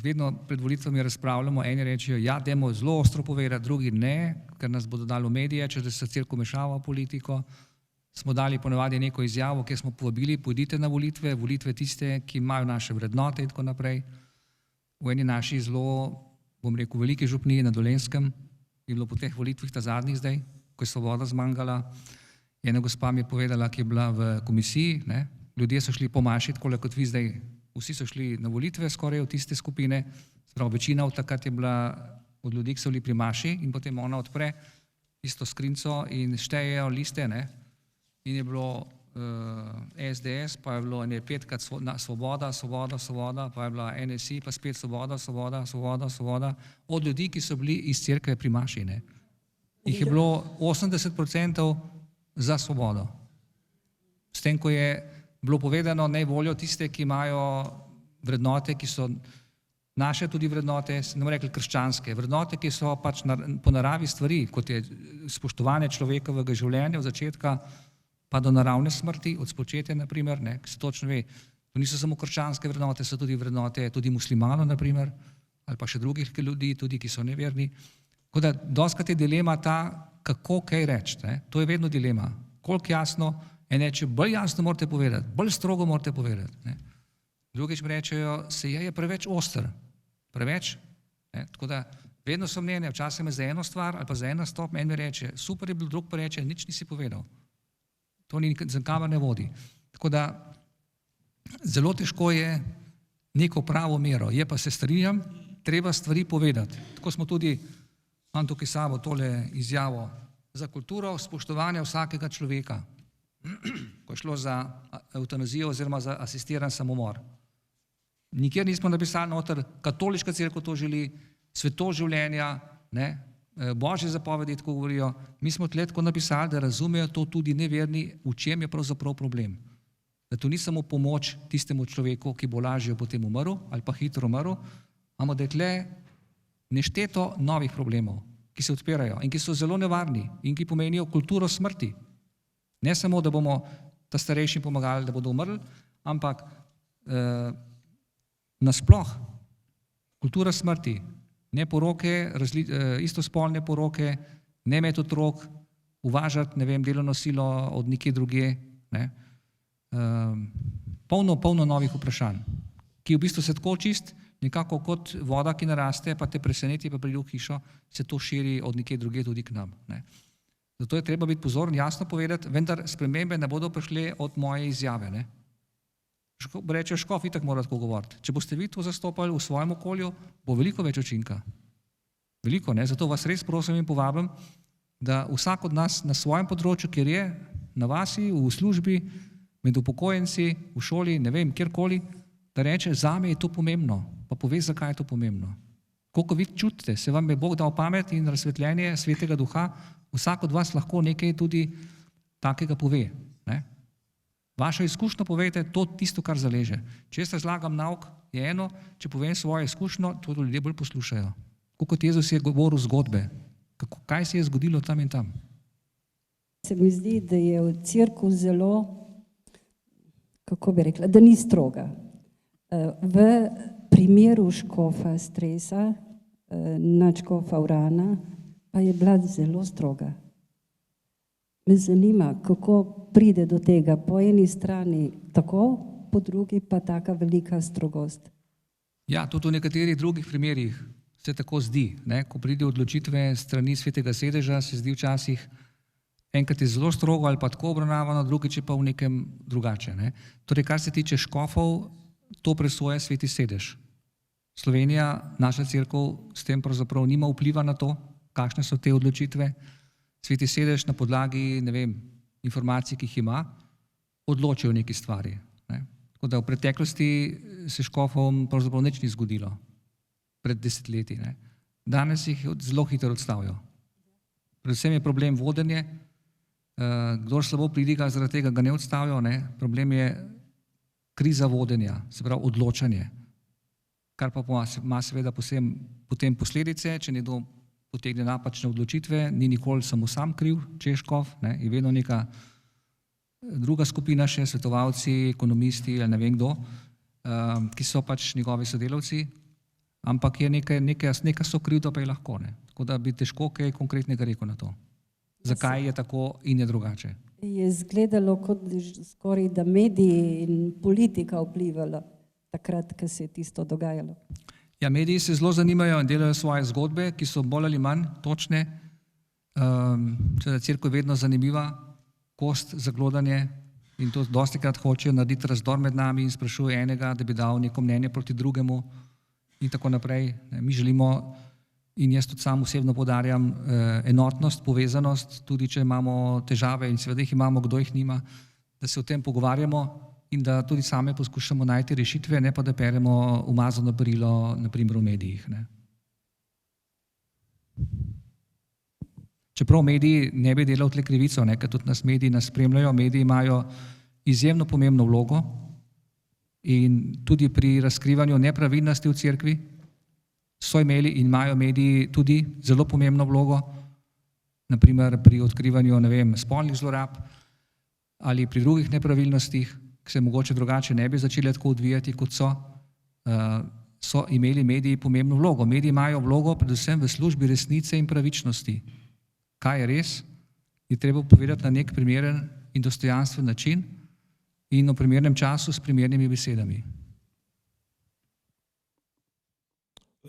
vedno pred volitvami razpravljamo, eni rečejo, ja, dajmo zelo ostro povedati, drugi ne, ker nas bodo dali v medije, če se cirko mešava v politiko. Smo dali ponavadi neko izjavo, kjer smo povabili, pojdite na volitve, volitve tiste, ki imajo naše vrednote in tako naprej. V eni naši zelo, bom rekel, veliki župniji na Dolenjskem je bilo po teh volitvah ta zadnjih zdaj, ko je Svoboda zmagala. Ena gospa mi je povedala, ki je bila v komisiji, ne, ljudje so šli po maši, tako kot vi zdaj, vsi so šli na volitve skoraj v tiste skupine, sprav večina od takrat je bila od ljudi, ki so bili pri maši in potem ona odpre isto skrinco in štejejo liste, ne, in je bilo SDS, pa je bilo ene petkrat Svoboda, pa je bila NSI, pa spet Svoboda, od ljudi, ki so bili iz cerkve pri maši, ne. Jih je bilo 80% za Svobodo. S tem, ko je bilo povedano, naj volijo tiste, ki imajo vrednote, ki so naše tudi vrednote, ne bomo rekli krščanske, vrednote, ki so pač po naravi stvari, kot je spoštovanje človekovega življenja od začetka pa do naravne smrti, od spočetja, naprimer, ne, ki se točno ve, to niso samo krščanske vrednote, so tudi vrednote tudi muslimanov, naprimer, ali pa še drugih ljudi, tudi ki so neverni. Tako da dostikrat je dilema ta, kako kaj reči, ne? To je vedno dilema. Koliko jasno, če bolj jasno morate povedati, bolj strogo morate povedati. Ne? Drugič mi rečejo, se je preveč oster, preveč. Ne? Tako da vedno so mnenja, včasih me za eno stvar ali pa za en nastop, en mi reče, super je bil, drug pa reče, nič nisi povedal. To ni za kamer ne vodi. Tako da zelo težko je neko pravo mero. Je pa se strinjam, treba stvari povedati. Tako smo tudi, imam tukaj sabo tole izjavo, za kulturo spoštovanja vsakega človeka, ko je šlo za evtanazijo oziroma za asistiran samomor. Nikjer nismo napisali noter, katoliška cerkev to želi, svetost življenja, ne, Božje zapovedi tako govorijo, mi smo tle tako napisali, da razumejo to tudi neverni, v čem je pravzaprav problem. Da to ni samo pomoč tistemu človeku, ki bo lažje potem umrl ali pa hitro umrl, ampak da je tle nešteto novih problemov, ki se odpirajo in ki so zelo nevarni in ki pomenijo kulturo smrti. Ne samo, da bomo ta starejšim pomagali, da bodo umrli, ampak nasploh kultura smrti, ne poroke, istospolne poroke, ne imeti otrok, uvažati, ne vem, delovno silo od nekje drugje, ne. Polno novih vprašanj, ki v bistvu se tako čist, nekako kot voda, ki naraste, pa te preseneti, pa pride v hišo, se to širi od nekje drugje tudi k nam, ne. Zato je treba biti pozoren, jasno povedati, vendar spremembe ne bodo prišle od moje izjave, ne. Reče, škof itak mora tako govoriti. Če boste vi to zastopali v svojem okolju, bo veliko več učinka. Veliko, ne? Zato vas res prosim in povabim, da vsak od nas na svojem področju, kjer je, na vasi, v službi, med upokojenci, v šoli, ne vem, kjerkoli, da reče, zame je to pomembno, pa pove, zakaj je to pomembno. Koliko vi čutite, se vam je Bog dal pamet in razsvetljenje Svetega Duha, vsak od vas lahko nekaj tudi takega pove, ne? Vaša izkušnja povejte, to tisto, kar zaleže. Če jaz razlagam nauk, je eno, če povem svojo izkušnjo, to ljudje bolj poslušajo. Kot Jezus je govoril zgodbe, kaj se je zgodilo tam in tam. Se mi zdi, da je v cerkvu zelo, kako bi rekla, da ni stroga. V primeru škofa Stresa, nadškofa Urana, pa je bila zelo stroga. Me zanima, kako pride do tega, po eni strani tako, po drugi pa taka velika strogost. Ja, tudi v nekaterih drugih primerih se tako zdi, ne? Ko pride odločitve strani Svetega sedeža, se zdi včasih, enkrat je zelo strogo ali pa tako obravnavano, drugič je pa v nekem drugače, ne? Torej, kar se tiče škofov, to presoja Sveti sedež. Slovenija, naša cerkev, s tem pravzaprav nima vpliva na to, kakšne so te odločitve. Sveti sedež na podlagi, ne vem, informacij, ki jih ima, odloči o neki stvari, ne. Tako da v preteklosti se škofom pravzaprav nič ni zgodilo, pred desetletji, ne. danes jih zelo hitro odstavijo. Predvsem je problem vodenje, kdor slabo pridiga, zaradi tega ga ne odstavijo, ne? Problem je kriza vodenja, se pravi odločanje, kar pa ima seveda potem posledice, če nekdo potegne napačne odločitve, ni nikoli samo sam kriv, če je škof, ne? Je vedno neka druga skupina še, svetovalci, ekonomisti ali ne vem kdo, ki so pač njegovi sodelavci, ampak je neka sokrivda pa je lahko, ne? Tako da bi težko kaj konkretnega rekel na to. Zakaj je tako in je drugače? Je izgledalo kot skoraj, da mediji in politika vplivala takrat, ko se je tisto dogajalo. Ja, mediji se zelo zanimajo in delajo svoje zgodbe, ki so bolj ali manj točne. Seveda cerkev je vedno zanimiva, kost za glodanje in to dostikrat hočejo narediti razdor med nami in sprašuje enega, da bi dal neko mnenje proti drugemu in tako naprej. Mi želimo, in jaz tudi sam osebno poudarjam, enotnost, povezanost, tudi če imamo težave in seveda jih imamo, kdo jih nima, da se o tem pogovarjamo in da tudi same poskušamo najti rešitve, ne pa da peremo umazano perilo, na primer v medijih. Ne. Čeprav mediji ne bi delal tle krivico, ne, ker tudi mediji nas spremljajo, mediji imajo izjemno pomembno vlogo in tudi pri razkrivanju nepravilnosti v cerkvi so imeli in imajo mediji tudi zelo pomembno vlogo, naprimer pri odkrivanju, ne vem, spolnih zlorab ali pri drugih nepravilnostih, ki se mogoče drugače ne bi začeli tako odvijati, kot so imeli mediji pomembno vlogo. Mediji imajo vlogo predvsem v službi resnice in pravičnosti. Kaj je res, je treba povedati na nek primeren in dostojanstven način in v primernem času s primernimi besedami.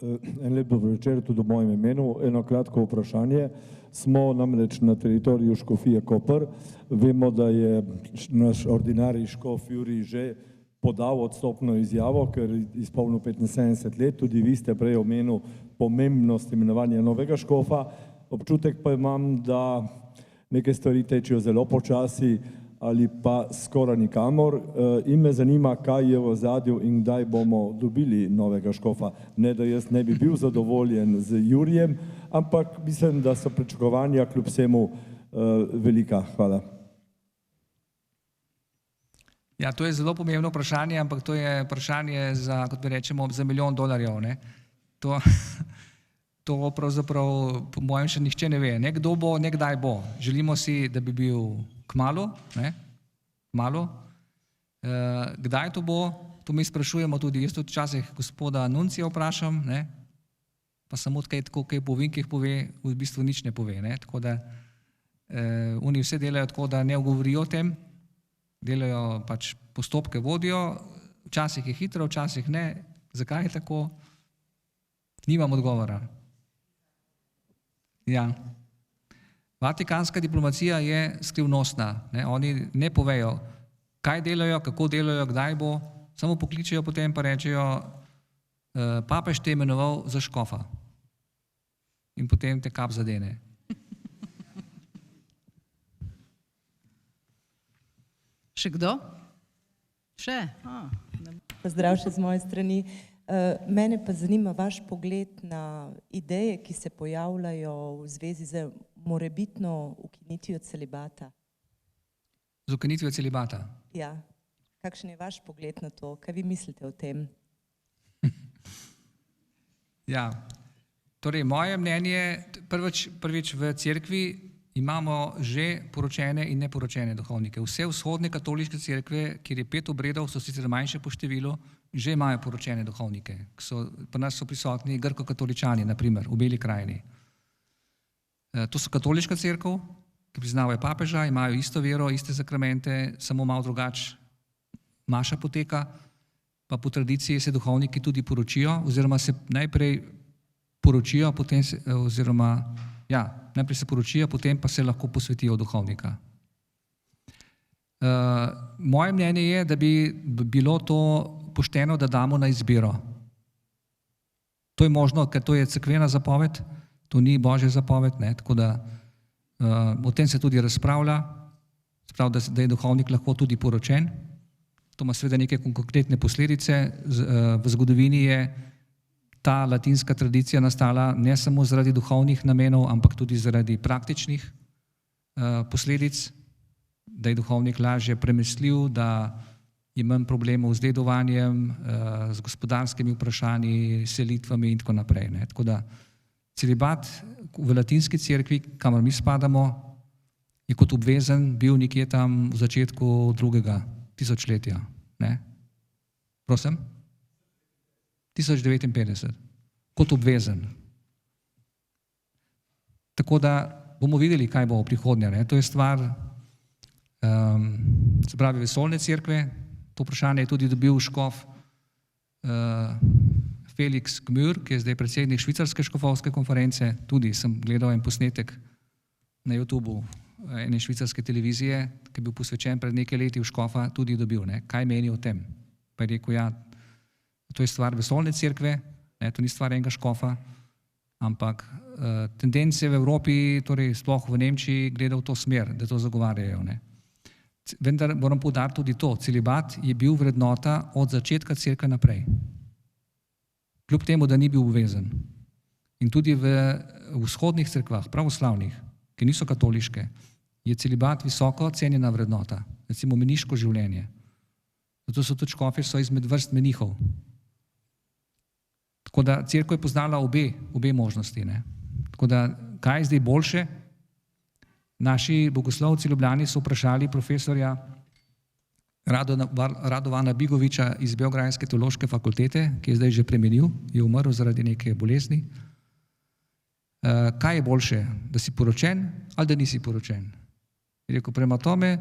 En lep dober večer tudi v mojem imenu. Eno kratko vprašanje. Smo namreč na teritoriju Škofije Koper. Vemo, da je naš ordinarij škof Jurij že podal odstopno izjavo, ker izpolnil 75 let. Tudi vi ste prej omenil pomembnost imenovanja novega škofa. Občutek pa imam, da neke stvari tečejo zelo počasi ali pa skoraj nikamor in me zanima, kaj je v ozadju in kdaj bomo dobili novega škofa. Ne, da jaz ne bi bil zadovoljen z Jurijem, ampak mislim, da so pričakovanja kljub vsemu velika. Hvala. Ja, to je zelo pomembno vprašanje, ampak to je vprašanje za, kot bi rečemo, za $1 milijon, ne. To pravzaprav po mojem še nihče ne ve. Ne kdo bo, ne kdaj bo. Želimo si, da bi bil kmalu, ne, kmalu. Kdaj to bo, to mi sprašujemo tudi. Jaz tudi včasih gospoda Nuncija vprašam, ne, pa samo tako, kaj po vinkih pove, v bistvu nič ne pove, ne. Tako da oni vse delajo tako, da ne govorijo o tem, delajo pač postopke, vodijo, včasih je hitro, včasih ne. Zakaj je tako? Nimam odgovora. Ja. Vatikanska diplomacija je skrivnostna, ne? Oni ne povejo, kaj delajo, kako delajo, kdaj bo, samo pokličejo potem pa rečejo, papež te je imenoval za škofa. In potem te kap zadene. Še kdo? Še? Pozdrav še z moje strani. Mene pa zanima vaš pogled na ideje, ki se pojavljajo v zvezi z morebitno ukinitvijo celibata. Z ukinitvijo celibata? Ja. Kakšen je vaš pogled na to? Kaj vi mislite o tem? Ja. Torej, moje mnenje, prvič v cerkvi imamo že poročene in neporočene duhovnike. Vse vzhodne katoliške cerkve, kjer je 5 obredov, so sicer manjše po številu, že imajo poročene duhovnike. Pri nas so prisotni grko-katoličani, naprimer, v Beli krajini. To so katoliška cerkev, ki priznavajo papeža, imajo isto vero, iste sakramente, samo malo drugače maša poteka, pa po tradiciji se duhovniki tudi poročijo, oziroma se najprej poročijo, potem se, oziroma, ja, najprej se poročijo, potem pa se lahko posvetijo duhovnika. Moje mnenje je, da bi bilo to pošteno, da damo na izbiro. To je možno, ker to je cerkvena zapoved, to ni božja zapoved, ne, tako da o tem se tudi razpravlja, da je duhovnik lahko tudi poročen. To ima seveda neke konkretne posledice. V zgodovini je ta latinska tradicija nastala ne samo zaradi duhovnih namenov, ampak tudi zaradi praktičnih posledic, da je duhovnik lažje premyslil, da je manj problemov z dedovanjem, z gospodarskimi vprašanji, selitvami in tako naprej. Ne. Tako da celibat v latinski cerkvi, kamor mi spadamo, je kot obvezen bil nekje tam v začetku 2. tisočletja. Ne. Prosim? 1059. Kot obvezen. Tako da bomo videli, kaj bo v prihodnje. Ne. To je stvar, se pravi, vesoljne cerkve. To vprašanje je tudi dobil škof Felix Gmür, ki je zdaj predsednik švicarske škofovske konference. Tudi sem gledal en posnetek na YouTubeu ene švicarske televizije, ki je bil posvečen pred nekaj leti v škofa, tudi dobil. Ne. Kaj meni o tem? Pa je rekel, ja, to je stvar vesoljne cerkve, ne, to ni stvar enega škofa, ampak tendence v Evropi, torej sploh v Nemčiji, gledajo v to smer, da to zagovarjajo. Ne. Vendar moram poudariti tudi to, celibat je bil vrednota od začetka cerkve naprej. Kljub temu, da ni bil obvezen. In tudi v vzhodnih cerkvah, pravoslavnih, ki niso katoliške, je celibat visoko cenjena vrednota, recimo meniško življenje. Zato so tudi škofi so izmed vrst menihov. Tako da cerkev je poznala obe možnosti. Ne. Tako da, kaj je zdaj boljše? Naši bogoslovci v Ljubljani so vprašali profesorja Radovana Bigoviča iz Beograjske teološke fakultete, ki je zdaj že preminil, je umrl zaradi neke bolezni. Kaj je boljše, da si poročen ali da nisi poročen? Je rekel, prema tome,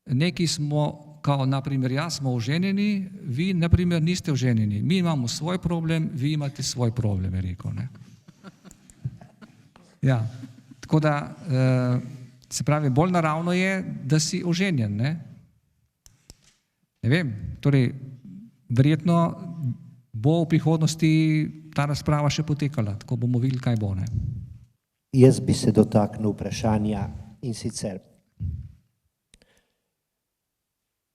neki smo, kao naprimer jaz smo oženjeni, vi naprimer niste oženjeni. Mi imamo svoj problem, vi imate svoj problem, je rekel. Ne? Ja. Tako da, se pravi, bolj naravno je, da si oženjen. Ne vem, torej, verjetno bo v prihodnosti ta razprava še potekala, tako bomo videli, kaj bo. Ne. Jaz bi se dotaknil vprašanja in sicer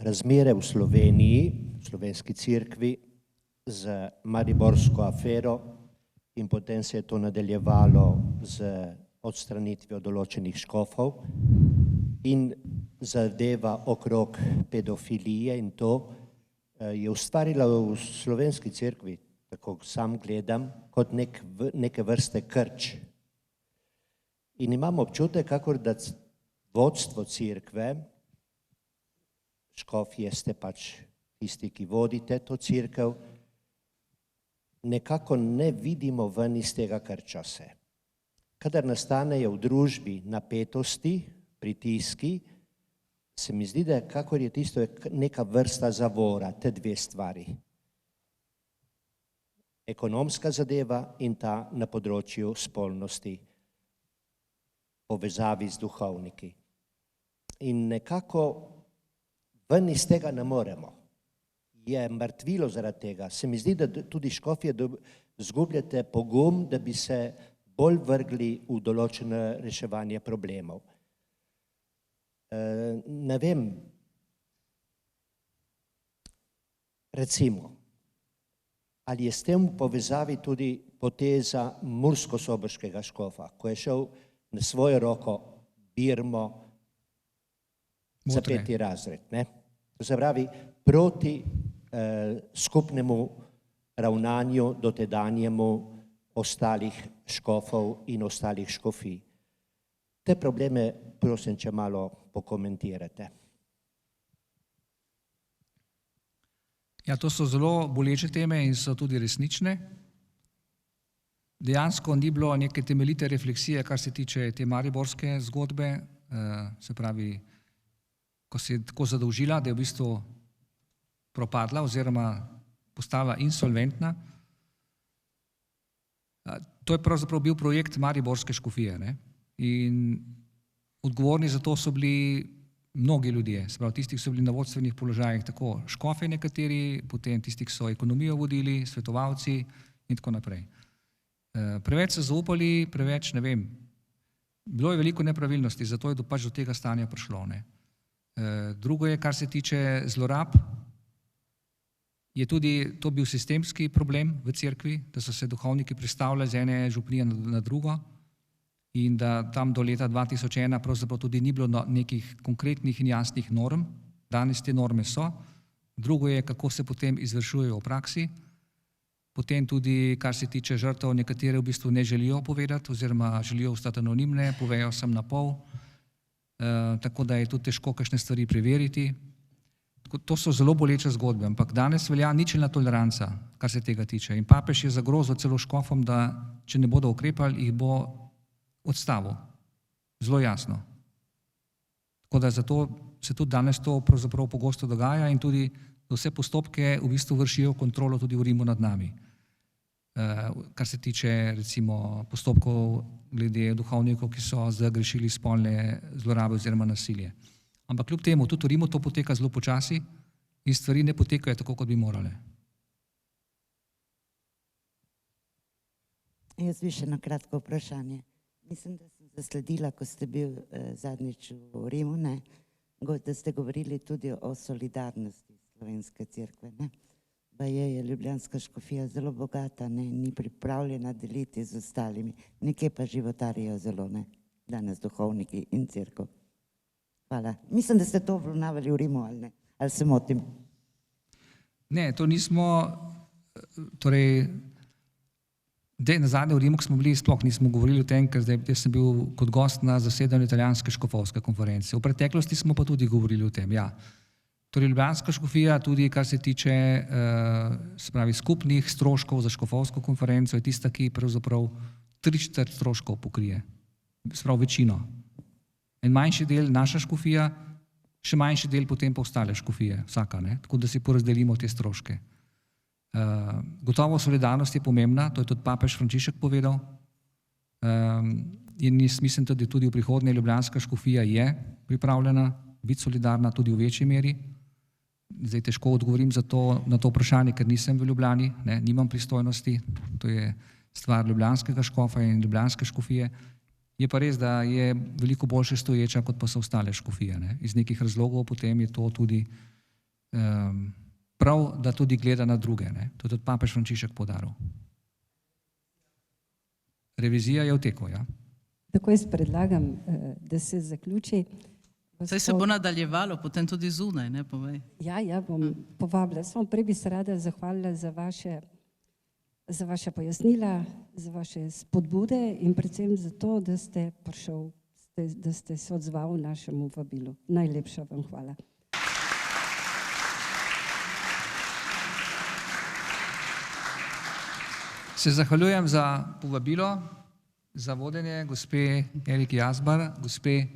razmere v Sloveniji, v slovenski cerkvi z mariborsko afero in potem se je to nadaljevalo z odstranitvijo določenih škofov in zadeva okrog pedofilije in to je ustvarila v slovenski cerkvi, tako sam gledam, kot neke vrste krč. In imam občutek, kakor da vodstvo cerkve, škofje ste pač tisti, ki vodite to cerkev, nekako ne vidimo ven iz tega krča se. Kadar nastanejo v družbi napetosti, pritiski, se mi zdi, da kakor je tisto neka vrsta zavora, te dve stvari. Ekonomska zadeva in ta na področju spolnosti, povezavi z duhovniki. In nekako ven iz tega ne moremo. Je mrtvilo zaradi tega. Se mi zdi, da tudi škofje zgubljate pogum, da bi se bolj vrgli v določeno reševanje problemov. Ne vem, recimo, ali je s tem v povezavi tudi poteza mursko-soboškega škofa, ko je šel na svojo roko Birmo za 5. razred. Ne? To se pravi, proti skupnemu ravnanju dotedanjemu ostalih škofov in ostalih škofij. Te probleme, prosim, če malo pokomentirate. Ja, to so zelo boleče teme in so tudi resnične. Dejansko ni bilo neke temeljite refleksije, kar se tiče te mariborske zgodbe, se pravi, ko se je tako zadolžila, da je v bistvu propadla oziroma postala insolventna. To je pravzaprav bil projekt mariborske škofije. Ne? In odgovorni za to so bili mnogi ljudje, se pravi tisti, ki so bili na vodstvenih položajih, tako škofe nekateri, potem tisti, ki so ekonomijo vodili, svetovalci in tako naprej. Preveč so zaupali, preveč, ne vem, bilo je veliko nepravilnosti, zato je pač do tega stanja prišlo. Ne? Drugo je, kar se tiče zlorab, je tudi to bil sistemski problem v cerkvi, da so se duhovniki prestavljali z ene župnije na drugo in da tam do leta 2001 pravzaprav tudi ni bilo nekih konkretnih in jasnih norm. Danes te norme so. Drugo je, kako se potem izvršujejo v praksi. Potem tudi, kar se tiče žrtev, nekatere v bistvu ne želijo povedati oziroma želijo ostati anonimne, povejo sem na pol, tako da je tudi težko kakšne stvari preveriti. To so zelo boleče zgodbe, ampak danes velja ničelna toleranca, kar se tega tiče. In papež je zagrozil celo škofom, da če ne bodo ukrepali, jih bo odstavil. Zelo jasno. Tako da zato se tudi danes to pravzaprav pogosto dogaja in tudi vse postopke v bistvu vršijo kontrolo tudi v Rimu nad nami. Kar se tiče recimo postopkov glede duhovnikov, ki so zagrešili spolne zlorabe oziroma nasilje. Ampak kljub temu, tudi v Rimu to poteka zelo počasi in stvari ne potekajo tako, kot bi morale. Jaz bi še na kratko vprašanje. Mislim, da sem zasledila, ko ste bil zadnjič v Rimu, da ste govorili tudi o solidarnosti slovenske cerkve. Je ljubljanska škofija zelo bogata, ni pripravljena deliti z ostalimi. Nekje pa životarijo zelo, danes duhovniki in cerkev. Hvala. Mislim, da ste to obravnavali v Rimu, ali ne? Ali se motim? Ne, to nismo, torej, nazadnje v Rimu, ko smo bili, sploh nismo govorili o tem, ker zdaj sem bil kot gost na zasedanju italijanske škofovske konference. V preteklosti smo pa tudi govorili o tem, ja. Torej, ljubljanska škofija, tudi kar se tiče, se pravi, skupnih stroškov za škofovsko konferenco, je tista, ki pravzaprav 3/4 stroškov pokrije. Se pravi, večino. En manjši del naša škofija, še manjši del potem pa ostale škofije, vsaka, tako da si porazdelimo te stroške. Gotovo solidarnost je pomembna, to je tudi papež Frančišek povedal, in mislim, da tudi v prihodnje ljubljanska škofija je pripravljena biti solidarna tudi v večji meri. Zdaj težko odgovorim na to vprašanje, ker nisem v Ljubljani, nimam pristojnosti, to je stvar ljubljanskega škofa in ljubljanske škofije. Je pa res, da je veliko boljše stoječa, kot pa so ostale škofije. Iz nekih razlogov potem je to tudi prav, da tudi gleda na druge. To je tudi papež Frančišek poudaril. Revizija je v teku, ja. Tako jaz predlagam, da se zaključi. Saj se bo nadaljevalo, potem tudi zunaj, ne povej. Ja, bom povabila. Samo prej bi se rada zahvalila za vaše pojasnila, za vaše spodbude in predvsem za to, da ste prišel, da ste se odzval našemu vabilu. Najlepša vam hvala. Se zahvaljujem za povabilo, za vodenje gospe Eriki Jazbar, gospe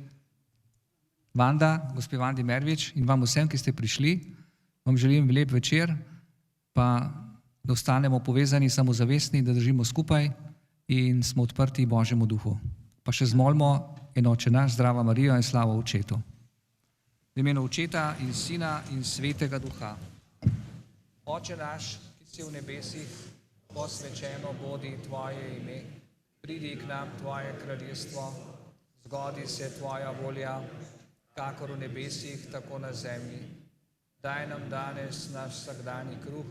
Vanda, gospe Vandi Mervič in vam vsem, ki ste prišli. Vam želim lep večer, pa da ostanemo povezani, samozavestni, da držimo skupaj in smo odprti Božjemu duhu. Pa še zmolimo en Oče naš, Zdrava Marija in slava Očetu. V imenu Očeta in Sina in Svetega Duha. Oče naš, ki si v nebesih, posvečeno bodi Tvoje ime, pridi k nam Tvoje kraljestvo, zgodi se Tvoja volja, kakor v nebesih, tako na zemlji. Daj nam danes naš vsakdanji kruh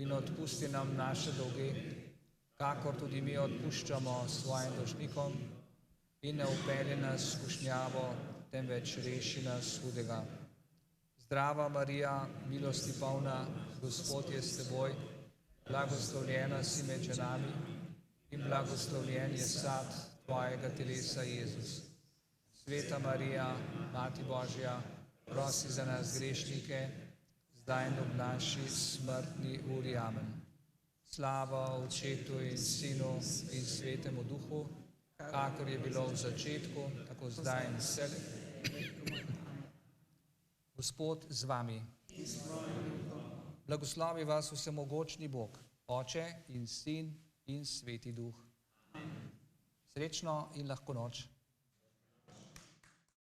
in odpusti nam naše dolge, kakor tudi mi odpuščamo svojim dolžnikom in ne vpelji nas v skušnjavo, temveč reši nas hudega. Zdrava Marija, milosti polna, Gospod je s teboj, blagoslovljena si med ženami in blagoslovljen je sad tvojega telesa, Jezus. Sveta Marija, Mati Božja, prosi za nas grešnike, zdaj in ob naši smrtni uri. Amen. Slava Očetu in Sinu in Svetemu Duhu, kakor je bilo v začetku, tako zdaj in vselej. Gospod z vami. Blagoslovi vas vsemogočni Bog, Oče in Sin in Sveti Duh. Srečno in lahko noč.